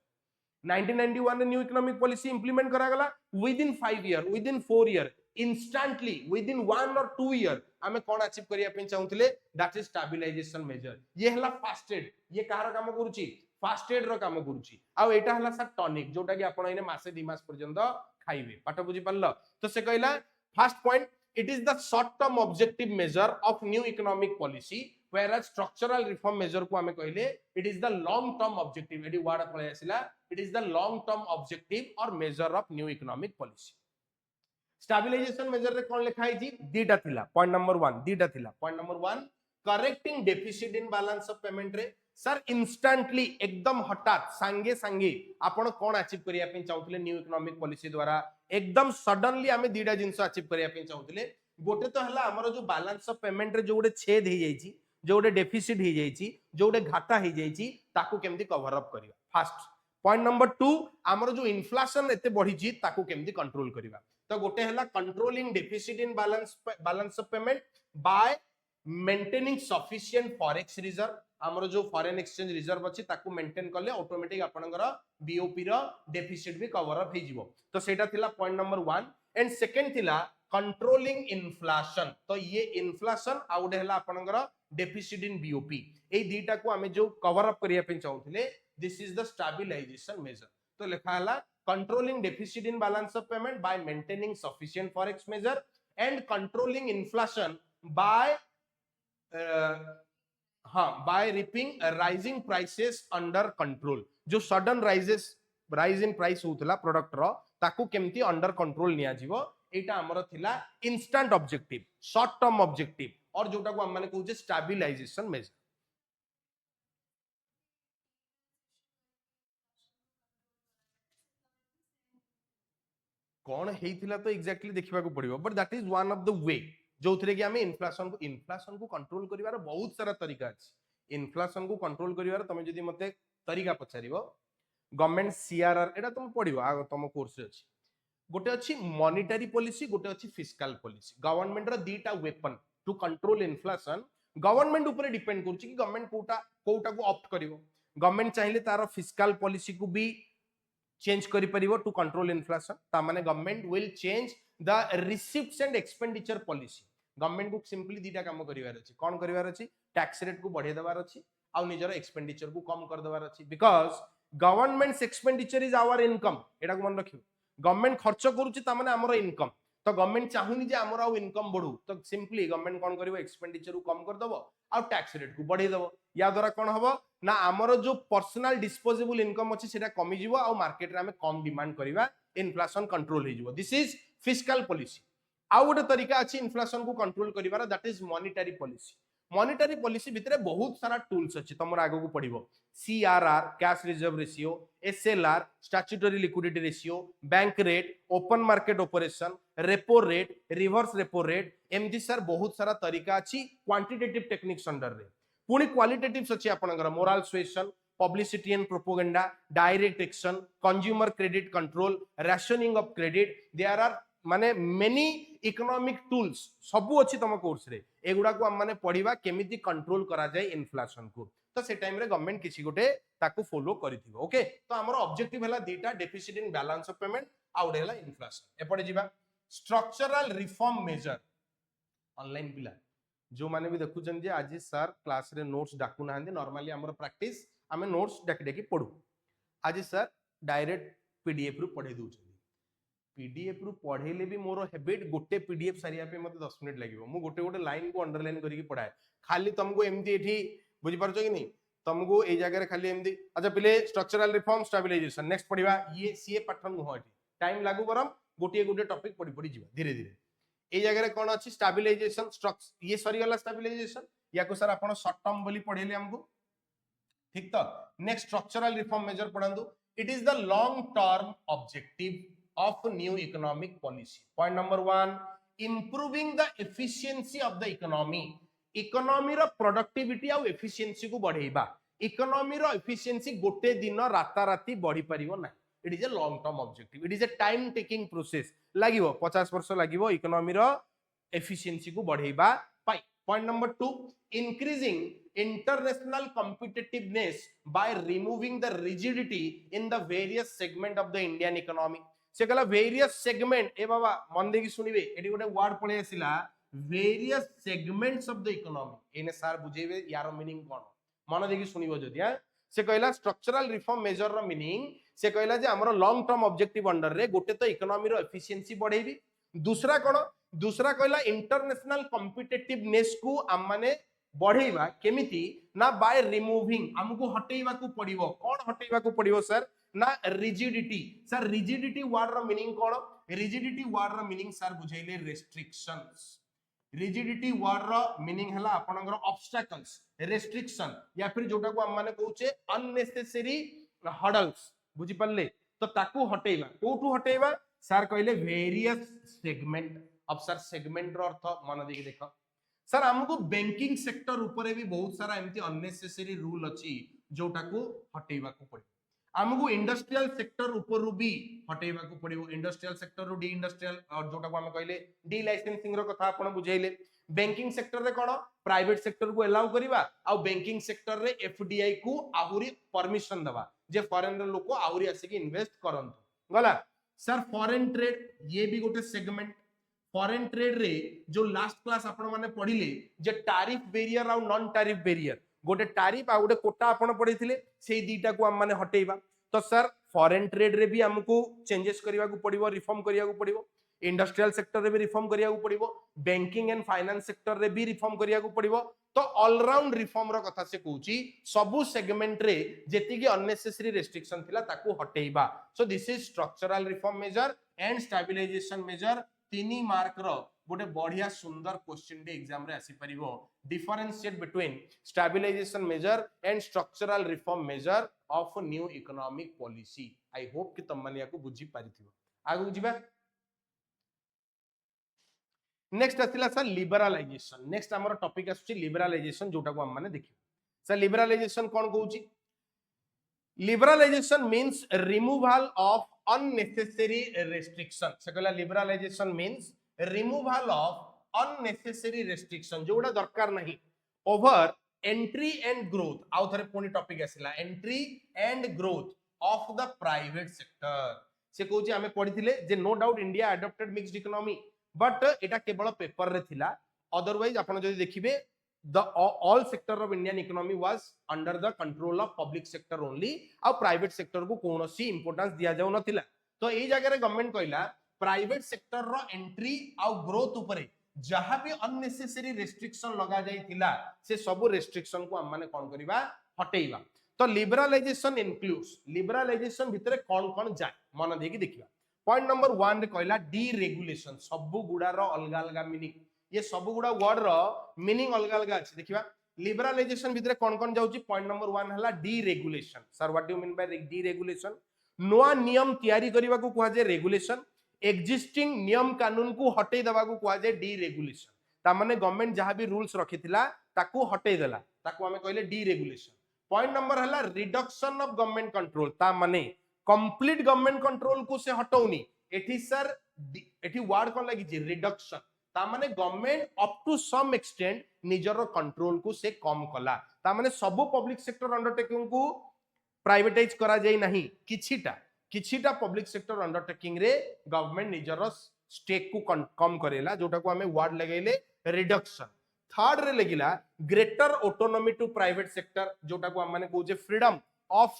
1991 रे न्यू इकोनॉमिक पॉलिसी इंप्लीमेंट करा गला within 5 year within 4 year instantly within 1 or 2 year हमें कौन अचीव करिया पे चाहूतिले दैट इज स्टेबलाइजेशन मेजर ये हला फास्ट एड ये कहार काम करूची फास्ट एड रो काम करूची आ एटा हला सर टॉनिक जोटा कि आपण इने मासे 2 मास पर्यंत खाइबे पाठ बुझी पारलो तो से कहला first point it is the short term objective major of new economic policy whereas structural reform measure को हमें कहले it is the long term objective एडी वर्ड पळे आसिला it is the long term objective or measure of new economic policy stabilisation measure रे कोन लिखा है दीटा थिला पॉइंट नंबर 1 दीटा थिला point number 1 correcting deficit in balance of payment रे सर इंस्टेंटली एकदम हठात सांगे सांगे आपण कोन अचीव करिया पे चाहूतले न्यू इकोनॉमिक पॉलिसी द्वारा एकदम सडनली हमें दीटा जिंस अचीव करिया पे चाहूतले गोटे तो हला हमरो जो बैलेंस ऑफ पेमेंट रे जो गोटे छेद हे जाईची जो गोटे डेफिसिट हे जाईची जो गोटे घाटा हे जाईची ताकू केमती कवर अप करिवा फर्स्ट पॉइंट नंबर 2 हमरो जो इन्फ्लेशन एते बढ़ी छी ताकू केमती कंट्रोल करिवा तो गोटे हला controlling deficit in balance of payment by maintaining sufficient forex reserve हमरो जो फॉरेन एक्सचेंज रिजर्व अछि ताकू मेंटेन करले ऑटोमेटिक आपनकर बीओपी रो डेफिसिट भी कवर अप हे जिवो तो सेटा थिला पॉइंट नंबर 1 एंड सेकंड थिला कंट्रोलिंग इन्फ्लेशन तो ये इन्फ्लेशन आउट हला आपनकर डेफिसिट इन बीओपी ए दीटा को हमें जो कवर अप करिया पे चाहूथिले this is the stabilisation measure तो लिखा हला controlling deficit in balance of payment by maintaining sufficient forex measure and controlling inflation by by reaping rising prices under control जो sudden rise in price होतला product रो ताकू केमती under control निया जीवो एटा हमर थिला instant objective short term objective और जोटा को हम माने कहू जे स्टेबलाइजेशन मेजर कौन हेइथिला तो एग्जैक्टली देखिबा को पड़िबो but that is one of the way जो थरे कि हमें इन्फ्लेशन को कंट्रोल करिवार बहुत सारा तरीका अछि इन्फ्लेशन को कंट्रोल करिवार तमे जदी मते तरीका पछारिबो गवर्नमेंट सीआरआर एटा तुम पढिबो आ तुम कोर्स रे अछि गोटे अछि मॉनेटरी पॉलिसी गोटे अछि फिस्कल पॉलिसी गवर्नमेंट रो दीटा weapon to control inflation government ऊपर डिपेंड करछि कि गवर्नमेंट कोटा को ऑप्ट करिवो गवर्नमेंट चाहिले तार फिस्कल पॉलिसी को भी चेंज करि परिवो टू कंट्रोल इन्फ्लेशन ता माने government will change the receipts and expenditure policy government को सिंपली दीटा काम करिवार अछि कोन करिवार अछि टैक्स रेट को बढ़े देवार अछि आ निजर एक्सपेंडिचर को कम कर देवार अछि because government's expenditure is our income एटा को मन रखियो गवर्नमेंट खर्च करूछि ता माने हमर इनकम तो गवर्नमेंट चाहूनी जे हमर आउ इनकम बढ़ू तो सिंपली गवर्नमेंट कोन करिवो एक्सपेंडिचर को कम कर दबो आ टैक्स रेट को बढ़ाई दबो या द्वारा कोन हबो ना हमर जो पर्सनल डिस्पोजेबल इनकम अछि सेटा कमी जिवो आ मार्केट रे हमें कम डिमांड करिवा इन्फ्लेशन कंट्रोल हे जिवो दिस इज फिस्कल पॉलिसी आउ गोटे तरीका अछि इन्फ्लेशन को कंट्रोल करिवार that is monetary policy monetary policy भितरे बहुत सारा टूल्स अछि तमर आगो को पडिबो CRR cash reserve ratio SLR statutory liquidity ratio bank rate open market operation repo rate reverse repo rate एमदी सर बहुत सारा तरीका अछि क्वांटिटेटिव टेक्निक्स अंडर रे पुनी क्वालिटेटिव्स अछि आपनकर moral suasion publicity and propaganda direct action consumer credit control rationing of credit there are माने मेनी इकोनॉमिक टूल्स सबु अछि तम कोर्स रे एगुडा को हम माने पढिबा केमिति कंट्रोल करा जाय इन्फ्लेशन को तो से टाइम रे गवर्नमेंट किसी गोटे ताकू फॉलो करिथिबो ओके तो हमर ऑब्जेक्टिव हला दीटा deficit in balance of payment out हला इन्फ्लेशन एपडे जिबा स्ट्रक्चरल रिफॉर्म मेजर ऑनलाइन पिला जो माने भी देखु जे आज सर क्लास रे नोट्स डाकू नांदी नॉर्मली हमर प्रैक्टिस हमें नोट्स डाकी डाकी पढू आज सर डायरेक्ट पीडीएफ रु पढे दउ पीडीएफ रु पढेले भी मोर हैबिट गोटे पीडीएफ सारिया पे मते 10 मिनिट लागिवो मु गोटे गोटे लाइन को अंडरलाइन करिके पढाए खाली तुमको एमती एठी बुझी पारछो कि नहीं तुमको ए जगह रे खाली एमती अच्छा पहिले स्ट्रक्चरल रिफॉर्म स्टेबलाइजेशन नेक्स्ट पढिबा ये सीए पैटर्न हो एठी टाइम लागू करम गोटे गोटे टॉपिक पढी पढी जीवा धीरे धीरे ए जगह रे कोन अछि स्टेबलाइजेशन स्ट्रक्चर ये सरी वाला स्टेबलाइजेशन या को सर आपण शॉर्ट टर्म बोली पढेले हमको ठीक तो नेक्स्ट स्ट्रक्चरल रिफॉर्म मेजर पढांदो it is the long term objective of new economic policy. Point number 1, improving the efficiency of the economy. Economy रो productivity और efficiency को बढ़ेबा. Economy रो efficiency गोटे दिन राता राती बढ़ी परिवो ना. It is a long term objective. It is a time taking process. लागिवो 50 वर्ष लागिवो economy रो efficiency को बढ़ेबा पाई. Point number 2, increasing international competitiveness by removing the rigidity in the various segment of the Indian economy. से कहला various segment A बाबा मन देखि सुनिबे AD गोटे word पळे आसिला various segments of the economy एने सर बुझेबे यार मीनिंग कोन मन देखि सुनिबो जदी हां से कहला स्ट्रक्चरल रिफॉर्म मेजर रो मीनिंग से कहला जे हमरो लॉन्ग टर्म ऑब्जेक्टिव अंडर रे गोटे तो इकोनॉमी रो एफिशिएंसी बढ़ेबी दूसरा कोन दूसरा कहला इंटरनेशनल कॉम्पिटिटिवनेस को हम माने बढ़ेबा केमिति ना बाय रिमूविंग हमको हटेइबा को पड़िबो कोन हटेइबा को पड़िबो सर ना रिजिडिटी सर रिजिडिटी वर्ड रो मीनिंग कोन रिजिडिटी वर्ड रो मीनिंग सर बुझाइले रेस्ट्रिक्शंस रिजिडिटी वर्ड रो मीनिंग हला आपनकर ऑब्स्टैकल्स रेस्ट्रिक्शन या फिर जोटा को हम माने कहूचे अननेसेसरी हर्डल्स बुझी पल्ले तो ताकू हटेइबा कोठू हटेइबा सर कहले वेरियस सेगमेंट अब सर सेगमेंट रो अर्थ मन देखि देखो सर हमको बैंकिंग सेक्टर ऊपर भी बहुत सारा एमती अननेसेसरी रूल अछि जोटा को हटेइबा को पड़े हमको इंडस्ट्रियल सेक्टर ऊपर भी हटेइबा को पड़िबो industrial sector rho D industrial और जोटा को हम कहले डी लाइसेंसिंग रो कथा आपण बुझाइले बैंकिंग सेक्टर रे कोन प्राइवेट सेक्टर को अलाउ करिबा आ बैंकिंग सेक्टर रे एफडीआई को आहुरी परमिशन दबा जे फॉरेन रे लोक आहुरी आसी के इन्वेस्ट करंतु गला सर फॉरेन ट्रेड ये भी गोटे सेगमेंट फॉरेन ट्रेड रे जो लास्ट क्लास आपण माने पढिले जे टैरिफ बैरियर और नॉन टैरिफ बैरियर गोटे टैरिफ आ गोटे कोटा आपण पढिथिले सेही दीटा को हम माने हटेइबा तो सर फॉरेन ट्रेड रे भी हमको चेंजेस करिवा को पड़िबो रिफॉर्म करिया को पड़िबो इंडस्ट्रियल सेक्टर रे भी रिफॉर्म करिया को पड़िबो बैंकिंग एंड फाइनेंस सेक्टर रे भी रिफॉर्म करिया को पड़िबो तो ऑल राउंड रिफॉर्म रो कथा से कहूची सबु सेगमेंट रे जेति की अननेसेसरी रेस्ट्रिक्शन थिला ताकू हटेइबा so this is structural reform measure and stabilisation measure 3 mark रो गोटे बढ़िया सुंदर क्वेश्चन डे एग्जाम रे आसी परिबो differentiate between stabilisation measure and structural reform measure of new economic policy I hope कि तुम मानिया को बुझी पारिथिबो आगु जिबा नेक्स्ट आसिला सर लिबरलाइजेशन नेक्स्ट हमर टॉपिक आसुची लिबरलाइजेशन जोटा को हम माने देखि सर लिबरलाइजेशन कोन कहूची liberalisation means removal of unnecessary restriction सकला liberalization means removal of unnecessary restriction जोड़ा दरकार नहीं over entry and growth आउ थरे पुनी topic आसिला entry and growth of the private sector से कहूची हमें पढिथिले जे no doubt India adopted mixed economy but एटा केवल पेपर रे थिला अदरवाइज आपण जदि देखिबे the all sector of Indian economy was under the control of public sector only और private sector को कोनोसी इंपोर्टेंस दिया जाउ नथिला तो एई जगह रे गवर्नमेंट कहला प्राइवेट सेक्टर रो एंट्री आउ ग्रोथ ऊपर जहां भी अननेसेसरी रेस्ट्रिक्शन लगा जाइतिला से सब रेस्ट्रिक्शन को हम माने कोन करबा हटेइबा। तो लिबरलाइजेशन इंक्लूड्स लिबरलाइजेशन भितरे कोन कोन जाय मन देकी देखिबा। पॉइंट नंबर 1 रे कहला डीरेगुलेशन सब गुडार अलग अलग मीनिंग ये सब गुडा वर्ड रो मीनिंग अलग अलग अछि देखिबा। लिबरलाइजेशन भितरे कोन कोन जाउची पॉइंट नंबर 1 हला deregulation. Sir what do you mean bye deregulation? नोआ नियम तयारी करबा को कुआ जे रेगुलेशन एक्जिस्टिंग नियम कानून को हटै दबा को कुआ जे डीरेगुलेशन। ता माने गवर्नमेंट जहां भी रूल्स रखिथिला ताकू हटै देला ताकू हमें कहले डीरेगुलेशन। पॉइंट नंबर हला रिडक्शन ऑफ गवर्नमेंट कंट्रोल ता माने कंप्लीट गवर्नमेंट कंट्रोल को से हटौनी एठी सर एठी वर्ड कोन लागि जे रिडक्शन ता माने government up to some extent निजर कंट्रोल को से कम कला ता माने सब पब्लिक सेक्टर अंडरटेकिंग को प्राइवेटाइज करा जाई नहीं किछिटा पब्लिक सेक्टर अंडरटेकिंग रे गवर्नमेंट निजर स्टेक को कम करेला जोटा को हमें वर्ड लगाइले रिडक्शन। थर्ड रे लगिला greater autonomy to private sector जोटा को हम माने कहू जे freedom of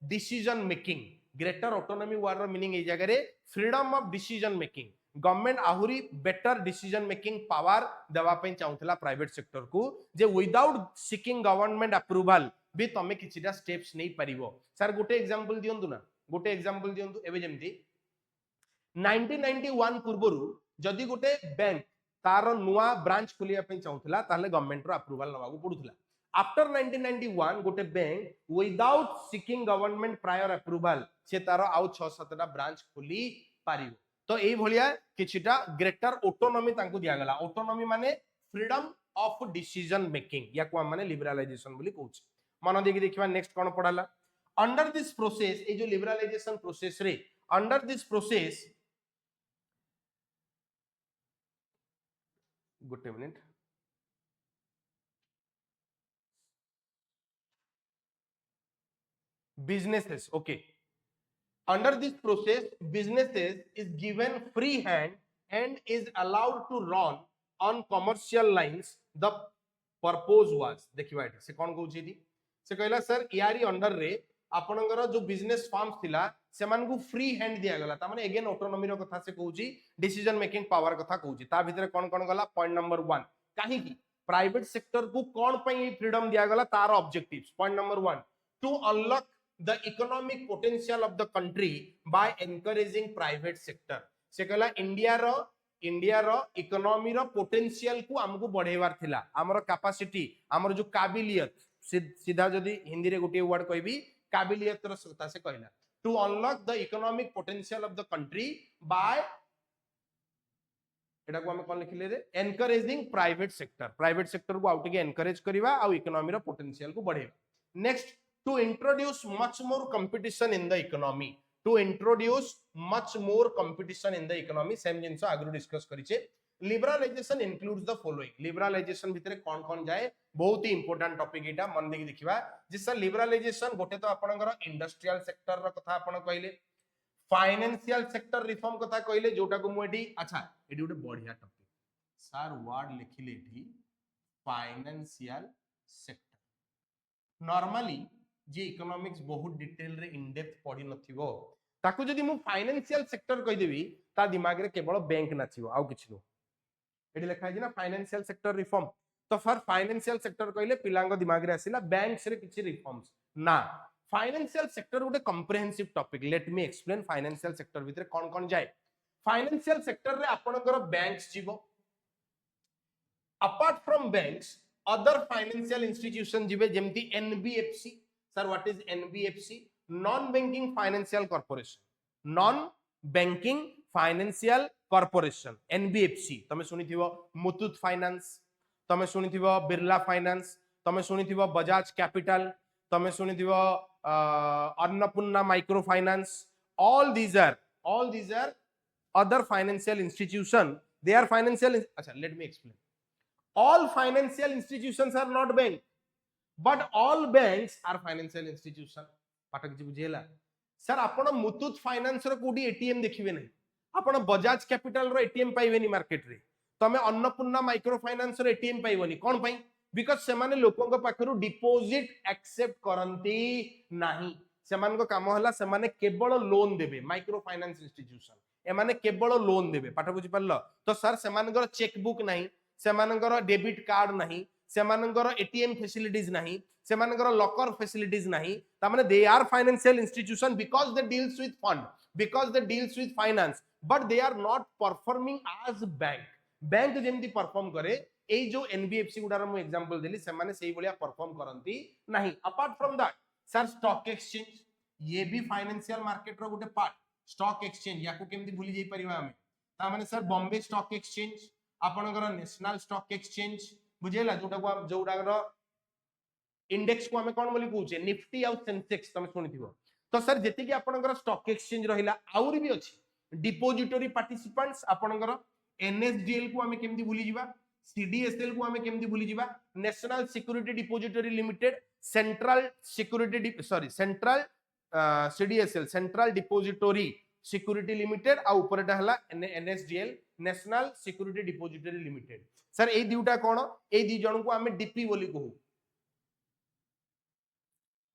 decision making. Greater autonomy word रो मीनिंग ए जगह रे freedom of decision making government आहुरी बेटर डिसीजन मेकिंग पावर देवा पई चाहुतला प्राइवेट सेक्टर को जे विदाउट सिकिंग गवर्नमेंट अप्रूवल भी तमे किछिटा स्टेप्स नै परिबो। सर गोटे एग्जांपल दियंतु ना गोटे एग्जांपल दियंतु एबे जेमति 1991 पूर्वरु जदि गोटे बैंक तार नुआ ब्रांच खोलिया पई चाहुतला ताले गवर्नमेंट रो अप्रूवल नवा को पडुतला। आफ्टर 1991 गोटे bank without seeking government prior approval से तार आउ 6-7 टा ब्रांच खोली पारिबो। तो एई भलिया किछिटा ग्रेटर ऑटोनॉमी तांको दिया गला। ऑटोनॉमी माने फ्रीडम ऑफ डिसीजन मेकिंग या को माने लिबरलाइजेशन बोली कहउछ। मन देखि देखिबा नेक्स्ट कोन पडाला अंडर दिस प्रोसेस ए जो लिबरलाइजेशन प्रोसेस रे अंडर दिस प्रोसेस गुटे minute businesses okay under this process businesses is given free hand and is allowed to run on commercial lines the purpose was देखिबा एटा से कोन कहउची दी से कहला सर यारी under रे आपनकर जो बिजनेस फार्म्स थिला सेमान को फ्री हैंड दिया गला ता माने अगेन ऑटोनॉमी रो कथा से कहउची डिसीजन मेकिंग पावर कथा कहउची ता भितरे कोन कोन गला पॉइंट नंबर 1 काहे की प्राइवेट सेक्टर को कोन पई फ्रीडम दिया गला तार objectives point number 1 to unlock the economic potential of the country by encouraging private sector से कहला इंडिया रो इकोनॉमी रो पोटेंशियल को हमको बढ़ेवार थिला हमरो कैपेसिटी हमरो जो काबिलियत सीधा जदी हिंदी रे गोटे वर्ड कहबी काबिलियत रो सत्ता से कहला to unlock the economic potential of the country by एटा को हम कोन लिखले रे एनकरेजिंग प्राइवेट सेक्टर को आउट के एनकरेज करबा आ इकोनॉमी रो पोटेंशियल को बढ़ेबा। Next to introduce much more competition in the economy same जिंस आगु डिस्कस करिचे। Liberalisation includes the following liberalisation भितरे कोन कोन जाय बहुत ही इंपोर्टेंट टॉपिक एटा मन देकी देखिबा जे सर लिबरलाइजेशन गोटे तो आपनकर इंडस्ट्रियल सेक्टर रो कथा आपन कहले फाइनेंशियल सेक्टर रिफॉर्म कथा कहले जोटा को मोडी अच्छा एडी गोटे बढ़िया टॉपिक सर वर्ड लिखिले एठी फाइनेंशियल सेक्टर नॉर्मली जे इकोनॉमिक्स बहुत डिटेल रे इन डेप्थ पढी नथिबो ताकू जदी मु फाइनेंशियल सेक्टर कहि देबी ता दिमाग रे केवल बैंक नथिबो आउ किछ नो एडी लिखा है ना फाइनेंशियल सेक्टर रिफॉर्म तो फॉर फाइनेंशियल सेक्टर कहले पिलांग दिमाग रे आसीला बैंक्स रे किछ रिफॉर्म्स ना फाइनेंशियल सेक्टर गोटे comprehensive topic late me explain financial sector भितरे कोन कोन जाय फाइनेंशियल सेक्टर रे आपनकर बैंक्स जीवो apart from banks other financial institution जीवे जेमती NBFC sir what is NBFC non banking financial corporation NBFC तमे सुनिथिबो मुथूट फाइनेंस तमे सुनिथिबो बिरला फाइनेंस तमे सुनिथिबो बजाज कैपिटल तमे सुनिथिबो Annapurna micro finance all these are other financial institution they are financial अच्छा let me explain all financial institutions are not bank but all banks are financial institution Pathak ji बुझेला sir आपण Muthoot finance रो कोडी ATM देखिबे नै आपण Bajaj capital रो ATM पाइबेनी market रे तमे Annapurna micro finance रो ATM पाइबोनी कोन पई because सेमाने लोकन को पाखरु डिपॉजिट एक्सेप्ट करंती नाही सेमान को काम हला सेमाने केवल लोन देबे माइक्रो फाइनेंस इंस्टीट्यूशन एमाने केवल लोन देबे पाठ बुझी पारलो तो सर सेमानकर चेकबुक नाही सेमानकर डेबिट कार्ड नाही सेमानकर एटीएम फैसिलिटीज नाही सेमानकर लॉकर फैसिलिटीज नाही ता माने they are financial institution because they deals with fund because they deals with finance but they are not performing as bank bank जेमती परफॉर्म करे ए जो एनबीएफसी गुडार मु एग्जांपल देली से माने सेही बलिया परफॉर्म करंती नाही apart from that sir stock exchange ये भी फाइनेंशियल मार्केट रो गुटे पार्ट स्टॉक एक्सचेंज याको केमती भूली जाई परिबा हमें ता माने सर बॉम्बे स्टॉक एक्सचेंज आपनकर नेशनल स्टॉक एक्सचेंज बुझेला जोटा इंडेक्स को हमें कौन बोली कहूचे निफ्टी आउ सेंसेक्स तुम सुनिथिबो तो सर जेति कि आपनकर स्टॉक एक्सचेंज रहिला आउरी भी अछि डिपोजिटरी पार्टिसिपेंट्स आपनकर एनएसडीएल को हमें केमती भूली जिबा सीडीएसएल को हमें केमती भूली जिबा national security depository limited central security sorry central CDSL central depository security limited आ ऊपरटा हला NSDL national security depository limited sir ए दुटा कोन ए दी जण को हमें डीपी बोली कहू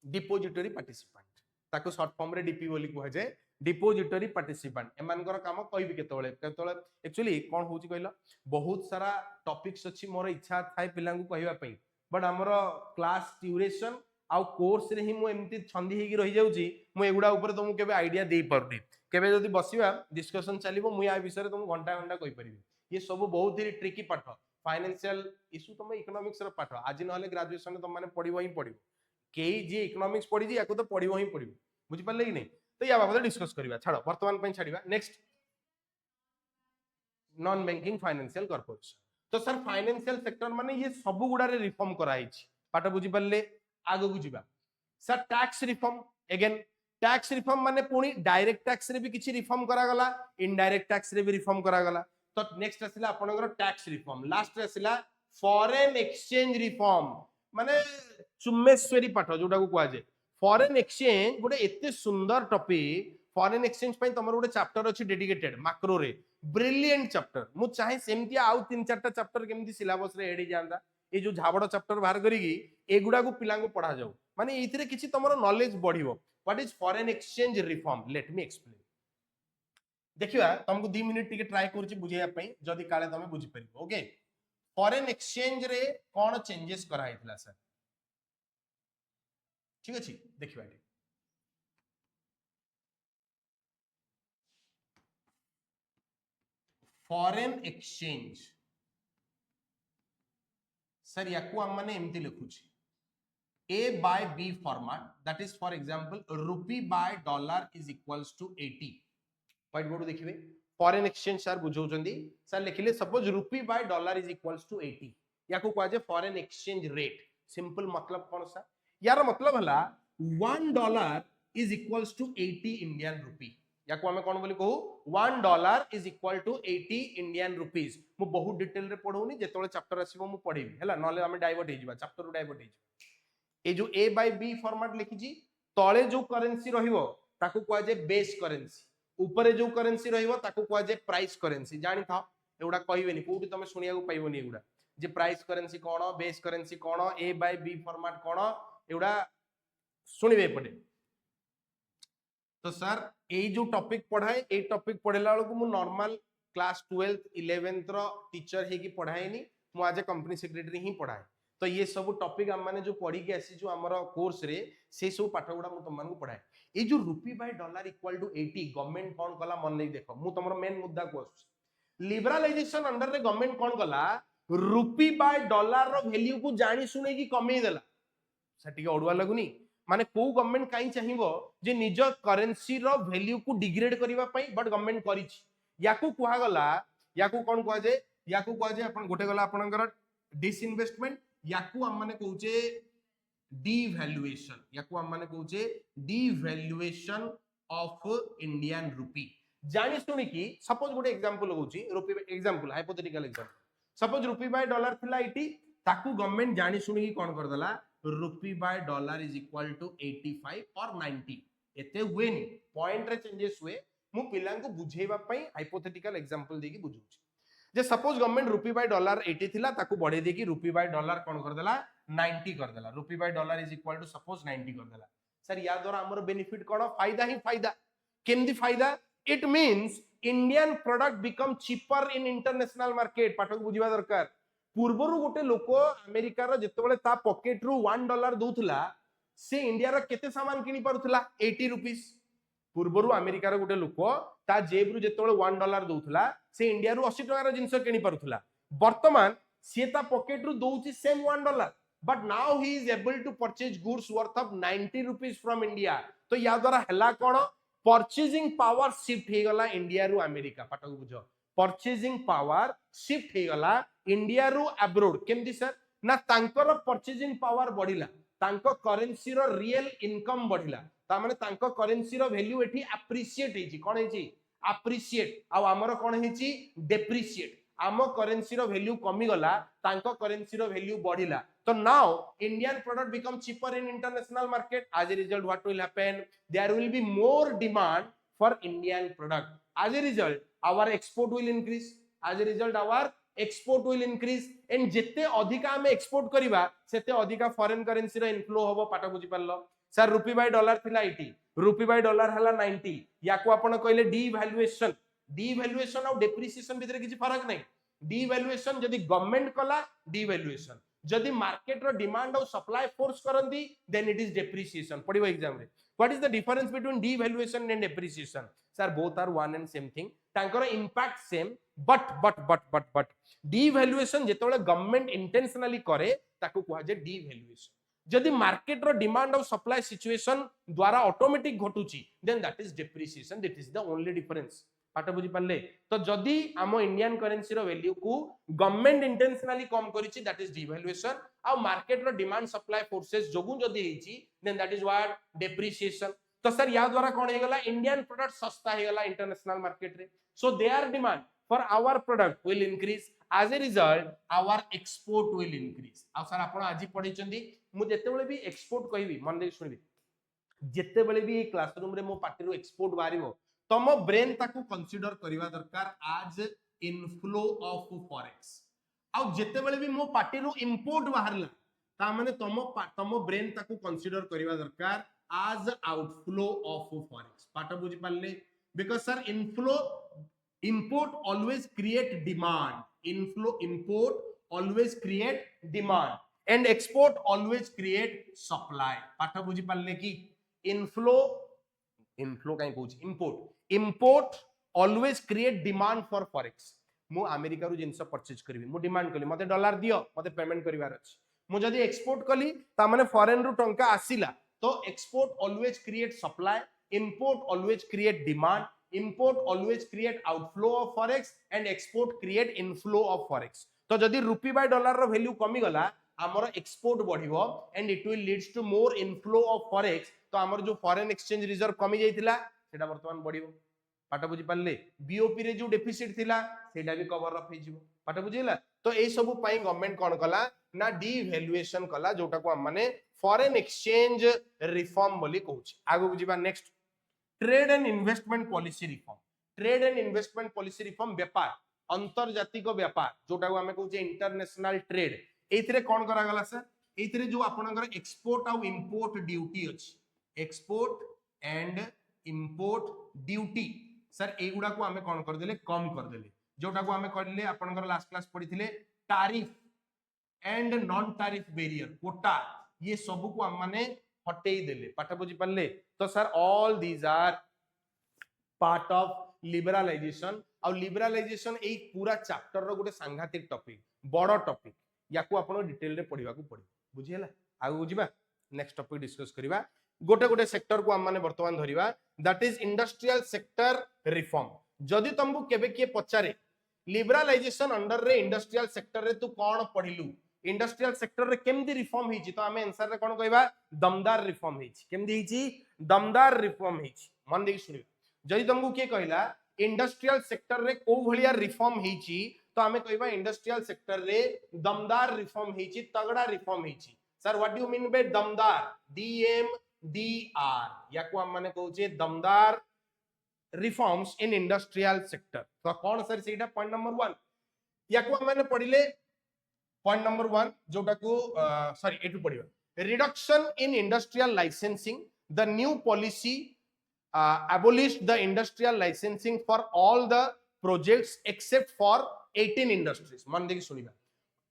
डिपोजिटरी पार्टिसिपेंट ताको शॉर्ट फॉर्म रे डीपी बोली कह जाय डिपोजिटरी पार्टिसिपेंट एमानकर काम कहबी केतोळे एक्चुअली कोन होची कहला बहुत सारा टॉपिक्स अछि मोर इच्छा थाय पिला को कहबा पई बट हमर क्लास ड्यूरेशन आउ कोर्स रे ही मु एमती छंदी हेगी रहि जाउची मु एगुडा ऊपर तुमको केबे आईडिया देई परनी केबे जदी बसिबा डिस्कशन चलिबो मु या विषय रे तुमको घंटा घंटा कहि परिबी ये सब बहुत ही ट्रिकी पाठ फाइनेंशियल इशू तुम इकोनॉमिक्स रो पाठ आज नहले ग्रेजुएशन तुम माने पढिबो ही पढिबो केई जे इकोनॉमिक्स पढि जी याको तो पढिबो ही पढिबो बुझि पाले कि नहीं तो या बाबत डिस्कस करिबा छाड़ो वर्तमान पई छाड़िबा next non banking financial corporation तो सर फाइनेंशियल सेक्टर माने ये सब गुडा रे रिफॉर्म कराई छी पाठ बुझि पाले आगो बुझिबा sir tax reform again tax reform माने पुनी डायरेक्ट टैक्स रे भी किछि रिफॉर्म करा गला इनडायरेक्ट टैक्स रे भी रिफॉर्म करा गला तो नेक्स्ट आसिला आपनकर टैक्स रिफॉर्म लास्ट रे आसिला फॉरेन एक्सचेंज रिफॉर्म माने चुम्मेश्वरी पाठ जोटा को कुआ जाय फॉरेन एक्सचेंज गोटे एते सुंदर टॉपिक फॉरेन एक्सचेंज पई तमर गोटे चैप्टर अछि डेडिकेटेड मैक्रो रे ब्रिलियंट चैप्टर मु चाहे सेमती आउ तीन चारटा चैप्टर केमती सिलेबस रे एडी जानदा ए जो झाबड़ चैप्टर बाहर करिगी एगुडा को पिला को पढ़ा जाऊ माने एथिरे किछि तमरो नॉलेज बढ़िबो what is foreign exchange reform let me explain देखिबा तुमको 2 मिनिट टिके ट्राई करछि बुझिया पई जदी काले तमे बुझि परिबो ओके फॉरेन एक्सचेंज रे कोन चेंजेस करा हितला सर ठीक अछि देखिबा फॉरेन एक्सचेंज सर याकू हम माने एमती लिखुछि A by B format that is for example rupee by dollar is equals to 80 white board देखिबे फॉरेन एक्सचेंज सर बुझौचंदी सर लिखिले suppose rupee by dollar is equals to 80 याकू कहजे फॉरेन एक्सचेंज रेट सिंपल मतलब कोन सा यार मतलब हला $1 is equals to 80 Indian rupee याकू हमें कोन बोली कहू $1 is equal to 80 Indian rupees मु बहुत डिटेल रे पढौनी जेतोले चैप्टर आसीबो मु पढेबी हैला नले हमें डाइवर्ट हे जिबा चैप्टर रो डाइवर्ट हे ए जो A by B फॉर्मेट लिखी जी तळे जो करेंसी रहिबो ताकू कहै जे बेस करेंसी ऊपरे जो करेंसी रहिबो ताकू कहै जे प्राइस करेंसी जानि था एउडा कहिबेनी कोठी तमे सुनिया को पाइबोनी एउडा जे प्राइस करेंसी कोन बेस करेंसी कोन A by B फॉर्मेट कोन एउडा सुनिबे पडे तो सर ए जो टॉपिक पढाए ए टॉपिक पढेला को मु नॉर्मल क्लास 12th 11th रो टीचर हे की पढाएनी मु आज कंपनी सेक्रेटरी ही पढाए तो ये सब टॉपिक हम माने जो पढ़ी के आसी जो हमर कोर्स रे से सब पाठ गुडा मु तुम को पढाए ए जो rupee by dollar equal to 80 government कोन कला मन नहीं देखो मु तमरो मेन मुद्दा को लिबरलाइजेशन अंडर रे गवर्नमेंट कोन कला रुपी बाय डॉलर रो वैल्यू को जानी सुने की कमी देला सटी ओडवा लगुनी माने को गवर्नमेंट काई चाहिबो जे निज करेंसी रो वैल्यू को डिग्रेड करबा पई बट गवर्नमेंट करी याकू कुहा गला याकू कोन कुहा जे अपन गोटे गला आपनकर डिसइन्वेस्टमेंट याकू हम माने कहूचे डिवैल्यूएशन याकू हम माने कहूचे डिवैल्यूएशन ऑफ इंडियन रुपी जानि सुनि की सपोज गोटे example लगौची rupee example hypothetical example suppose rupee by dollar थिला 80 ताकू गवर्नमेंट जानि सुनि की कोन कर देला rupee by dollar is equal to 85 और 90 एते हुए नी पॉइंट रे चेंजेस हुए मु पिलां को बुझेबा पई hypothetical example देकी बुझौची J suppose government rupee by dollar 80 थिला ताकू बढ़े दे की रुपी बाय डॉलर कोन कर देला 90 कर देला rupee by dollar is equal to suppose 90 कर देला सर या द्वारा हमर बेनिफिट कोन फायदा ही फायदा केमदी फायदा it means Indian product become cheaper in international market पाठ को बुझिबा दरकार पूर्वरु गोटे लोक अमेरिकार जेतेबेले ता पॉकेट रु $1 दउथला से इंडिया रो केते सामान किनी पारुथला 80 रुपीस पूर्वरु अमेरिकार गोटे लोक ता जेब रु जेतेबेले $1 दउथला से इंडिया रु 80 टका रो जिंस किनी पारुथला वर्तमान से ता पॉकेट रु दउची same $1 but now he is able to purchase goods worth of 90 rupees from India तो या द्वारा हला कोन परचेजिंग पावर शिफ्ट हे गला इंडिया रु अमेरिका पाठ को बुझो परचेजिंग पावर शिफ्ट हे गला इंडिया रु अब्रोड केमदी सर ना तांकर परचेजिंग पावर बढ़िला तांको करेंसी रो रियल इनकम बढ़िला ता माने तांको करेंसी रो वैल्यू एठी अप्रिशिएट हेची कोन हेची अप्रिशिएट आ हमर कोन हेची डेप्रिशिएट आम करेंसी रो वैल्यू कमी गला तांको करेंसी रो वैल्यू बढ़िला तो now Indian product become cheaper in international market as a result what will happen there will be more demand for Indian product as a result our export will increase as a result our export will increase and जिते अधिका हम export करिवा सेते अधिका foreign currency रो inflow होबो पाटा बुझी पारलो sir rupee by dollar थिला 80 रुपी by dollar हला 90 याको आपण कहले डिवैल्यूएशन और डेप्रिसिएशन भितर किछि फरक नहीं डिवैल्यूएशन जदी गवर्नमेंट कला डिवैल्यूएशन जदी मार्केट रो डिमांड और सप्लाई फोर्स करंदी देन इट इज डेप्रिसिएशन पडिबो एग्जाम रे what is the difference between devaluation and depreciation sir both are one and same thing तांकर इंपैक्ट सेम बट डिवैल्यूएशन जेतोले गवर्नमेंट इंटेंशनली करे ताको कुहा जे डिवैल्यूएशन जदी मार्केट रो डिमांड और सप्लाई सिचुएशन द्वारा ऑटोमेटिक घटुची then that is depreciation that is the only difference पाठ बुझी पाले तो जदी आम इंडियन करेंसी रो वैल्यू को गवर्नमेंट इंटेंशनली कम करिछि दैट इज डिवैल्यूएशन आ मार्केट रो डिमांड सप्लाई फोर्सेस जोगु जदी हेछि then that is what depreciation तो सर या द्वारा कोन हे गला इंडियन प्रोडक्ट सस्ता हे गला इंटरनेशनल मार्केट रे so there demand for our product will increase as a result our export will increase आ सर आपण आजि पढि चंदी मु जेतेबेले भी एक्सपोर्ट कहबी मन दे सुनबी जेतेबेले भी क्लासरूम रे मो पार्टी रो एक्सपोर्ट बारिबो तम ब्रेन ताकू कंसीडर करिवा दरकार आज इनफ्लो ऑफ फॉरेक्स आ जेतेबेले भी मो पार्टी रो इंपोर्ट बाहरला ता माने तम ब्रेन ताकू कंसीडर करिवा दरकार आज आउटफ्लो ऑफ फॉरेक्स पाठ बुझी पाले because sir inflow import always create demand inflow import always create demand and export always create supply पाठ बुझी पाले की इनफ्लो कहीं कहूँ import always create demand for forex मु अमेरिका रु जिंस परचेज करबी मु डिमांड कली मते डॉलर दियो मते पेमेंट करिवार अछि मु जदी एक्सपोर्ट कली ता माने फॉरेन रु टंका आसीला तो export always create supply import always create demand import always create outflow of forex and export create inflow of forex तो जदी रुपी बाय डॉलर रो वैल्यू कमी गला हमर एक्सपोर्ट बढ़िबो and it will leads to more inflow of forex तो हमर जो फॉरेन एक्सचेंज रिजर्व कमी जाइतिला सेटा वर्तमान बढ़िबो पाठ बुझी पाले बीओपी रे जो डेफिसिट थिला सेटा भी कवर अप हेजिबो पाठ बुझिला तो ए सब पई गवर्नमेंट कोन कला ना डिवैल्यूएशन कला जोटा को हम माने फॉरेन एक्सचेंज रिफॉर्म बोली कहूची आगो बुझिबा next trade and investment policy reform trade and investment policy reform व्यापार अंतर्जातिक व्यापार जोटा को हमें कहूचे इंटरनेशनल ट्रेड एथिरे कोन करा गला सर एथिरे जो आपनकर एक्सपोर्ट और इंपोर्ट ड्यूटी अछि export and import duty sir एगुडा को हमें कोन कर देले कम कर देले जोटा को हमें करले आपनकर लास्ट क्लास पढिथिले tariff and non tariff barrier quota ये सब को हम माने हटेई देले पाठ बुझी पाले तो sir all these are part of liberalisation और लिबरलाइजेशन ए पूरा चैप्टर रो गोटे सांघातिक टॉपिक बड़ टॉपिक याकू आपण डिटेल रे पढिबा को पड़े बुझी हला आगु बुझिबा नेक्स्ट टॉपिक डिस्कस करिबा गोटे गोटे सेक्टर को हम माने वर्तमान धरिबा that is industrial sector reform जदि तुमको केबे के पचारे लिबरलाइजेशन अंडर रे इंडस्ट्रियल सेक्टर रे तू कोन पढिलु इंडस्ट्रियल सेक्टर रे केमदी रिफॉर्म हिची तो हमें आंसर रे कोन कहबा दमदार रिफॉर्म हिची केमदी हिची दमदार रिफॉर्म हिची मन देख सुनिबा जदि तुमको के कहला इंडस्ट्रियल सेक्टर रे को भलिया रिफॉर्म हिची तो हमें कहबा इंडस्ट्रियल सेक्टर रे दमदार रिफॉर्म हिची तगड़ा रिफॉर्म हिची sir what do you mean bye दमदार DMDR या को हम माने कहूचे दमदार रिफॉर्म्स इन इंडस्ट्रियल सेक्टर तो कौन सर सीटा पॉइंट नंबर 1 या को हम माने पढिले पॉइंट नंबर 1 जोटा को सॉरी एटू पढिबा reduction in industrial licensing the new policy abolished the industrial licensing for all the projects except for 18 industries. मन देखि सुनिबा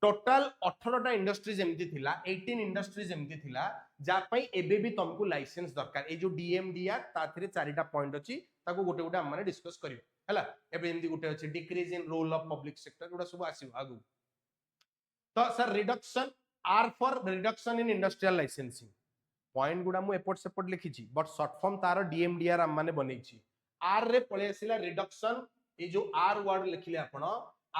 टोटल 18टा इंडस्ट्रीज एमती थिला 18 इंडस्ट्रीज एमती थिला जा पई एबे भी तुमको लाइसेंस दरकार ए जो डीएमडीआर ताथिरे चारिटा पॉइंट अछि ताको गोटे गोटे हम माने डिस्कस करियो हला एबे एमती गोटे अछि decrease in role of public sector गोटा सब आसीबो आगु तो sir reduction R for reduction in industrial licensing point गुडा मु एपट सेपट लिखी छी बट शॉर्ट फॉर्म तार डीएमडीआर हम माने बनै छी आर रे पळे आसीला रिडक्शन ए जो आर वर्ड लिखिले आपण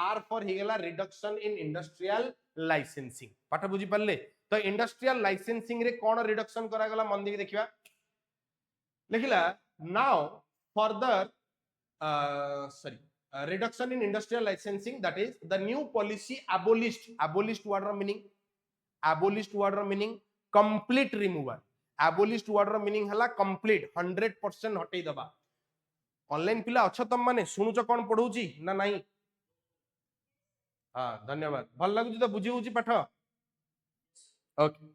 आर फॉर हिगला रिडक्शन इन इंडस्ट्रियल लाइसेंसिंग पाठ बुझी परले तो इंडस्ट्रियल लाइसेंसिंग रे कोन रिडक्शन करा गला मन देखि देखिबा लिखिला now further reduction in industrial licensing that is the new policy abolished word meaning complete removal abolished word meaning हला complete 100% हटै दबा ऑनलाइन पिला अच्छा तम माने सुनुच कोन पढौची ना नाही हां धन्यवाद भल लागु तो बुझी होची पाठ ओके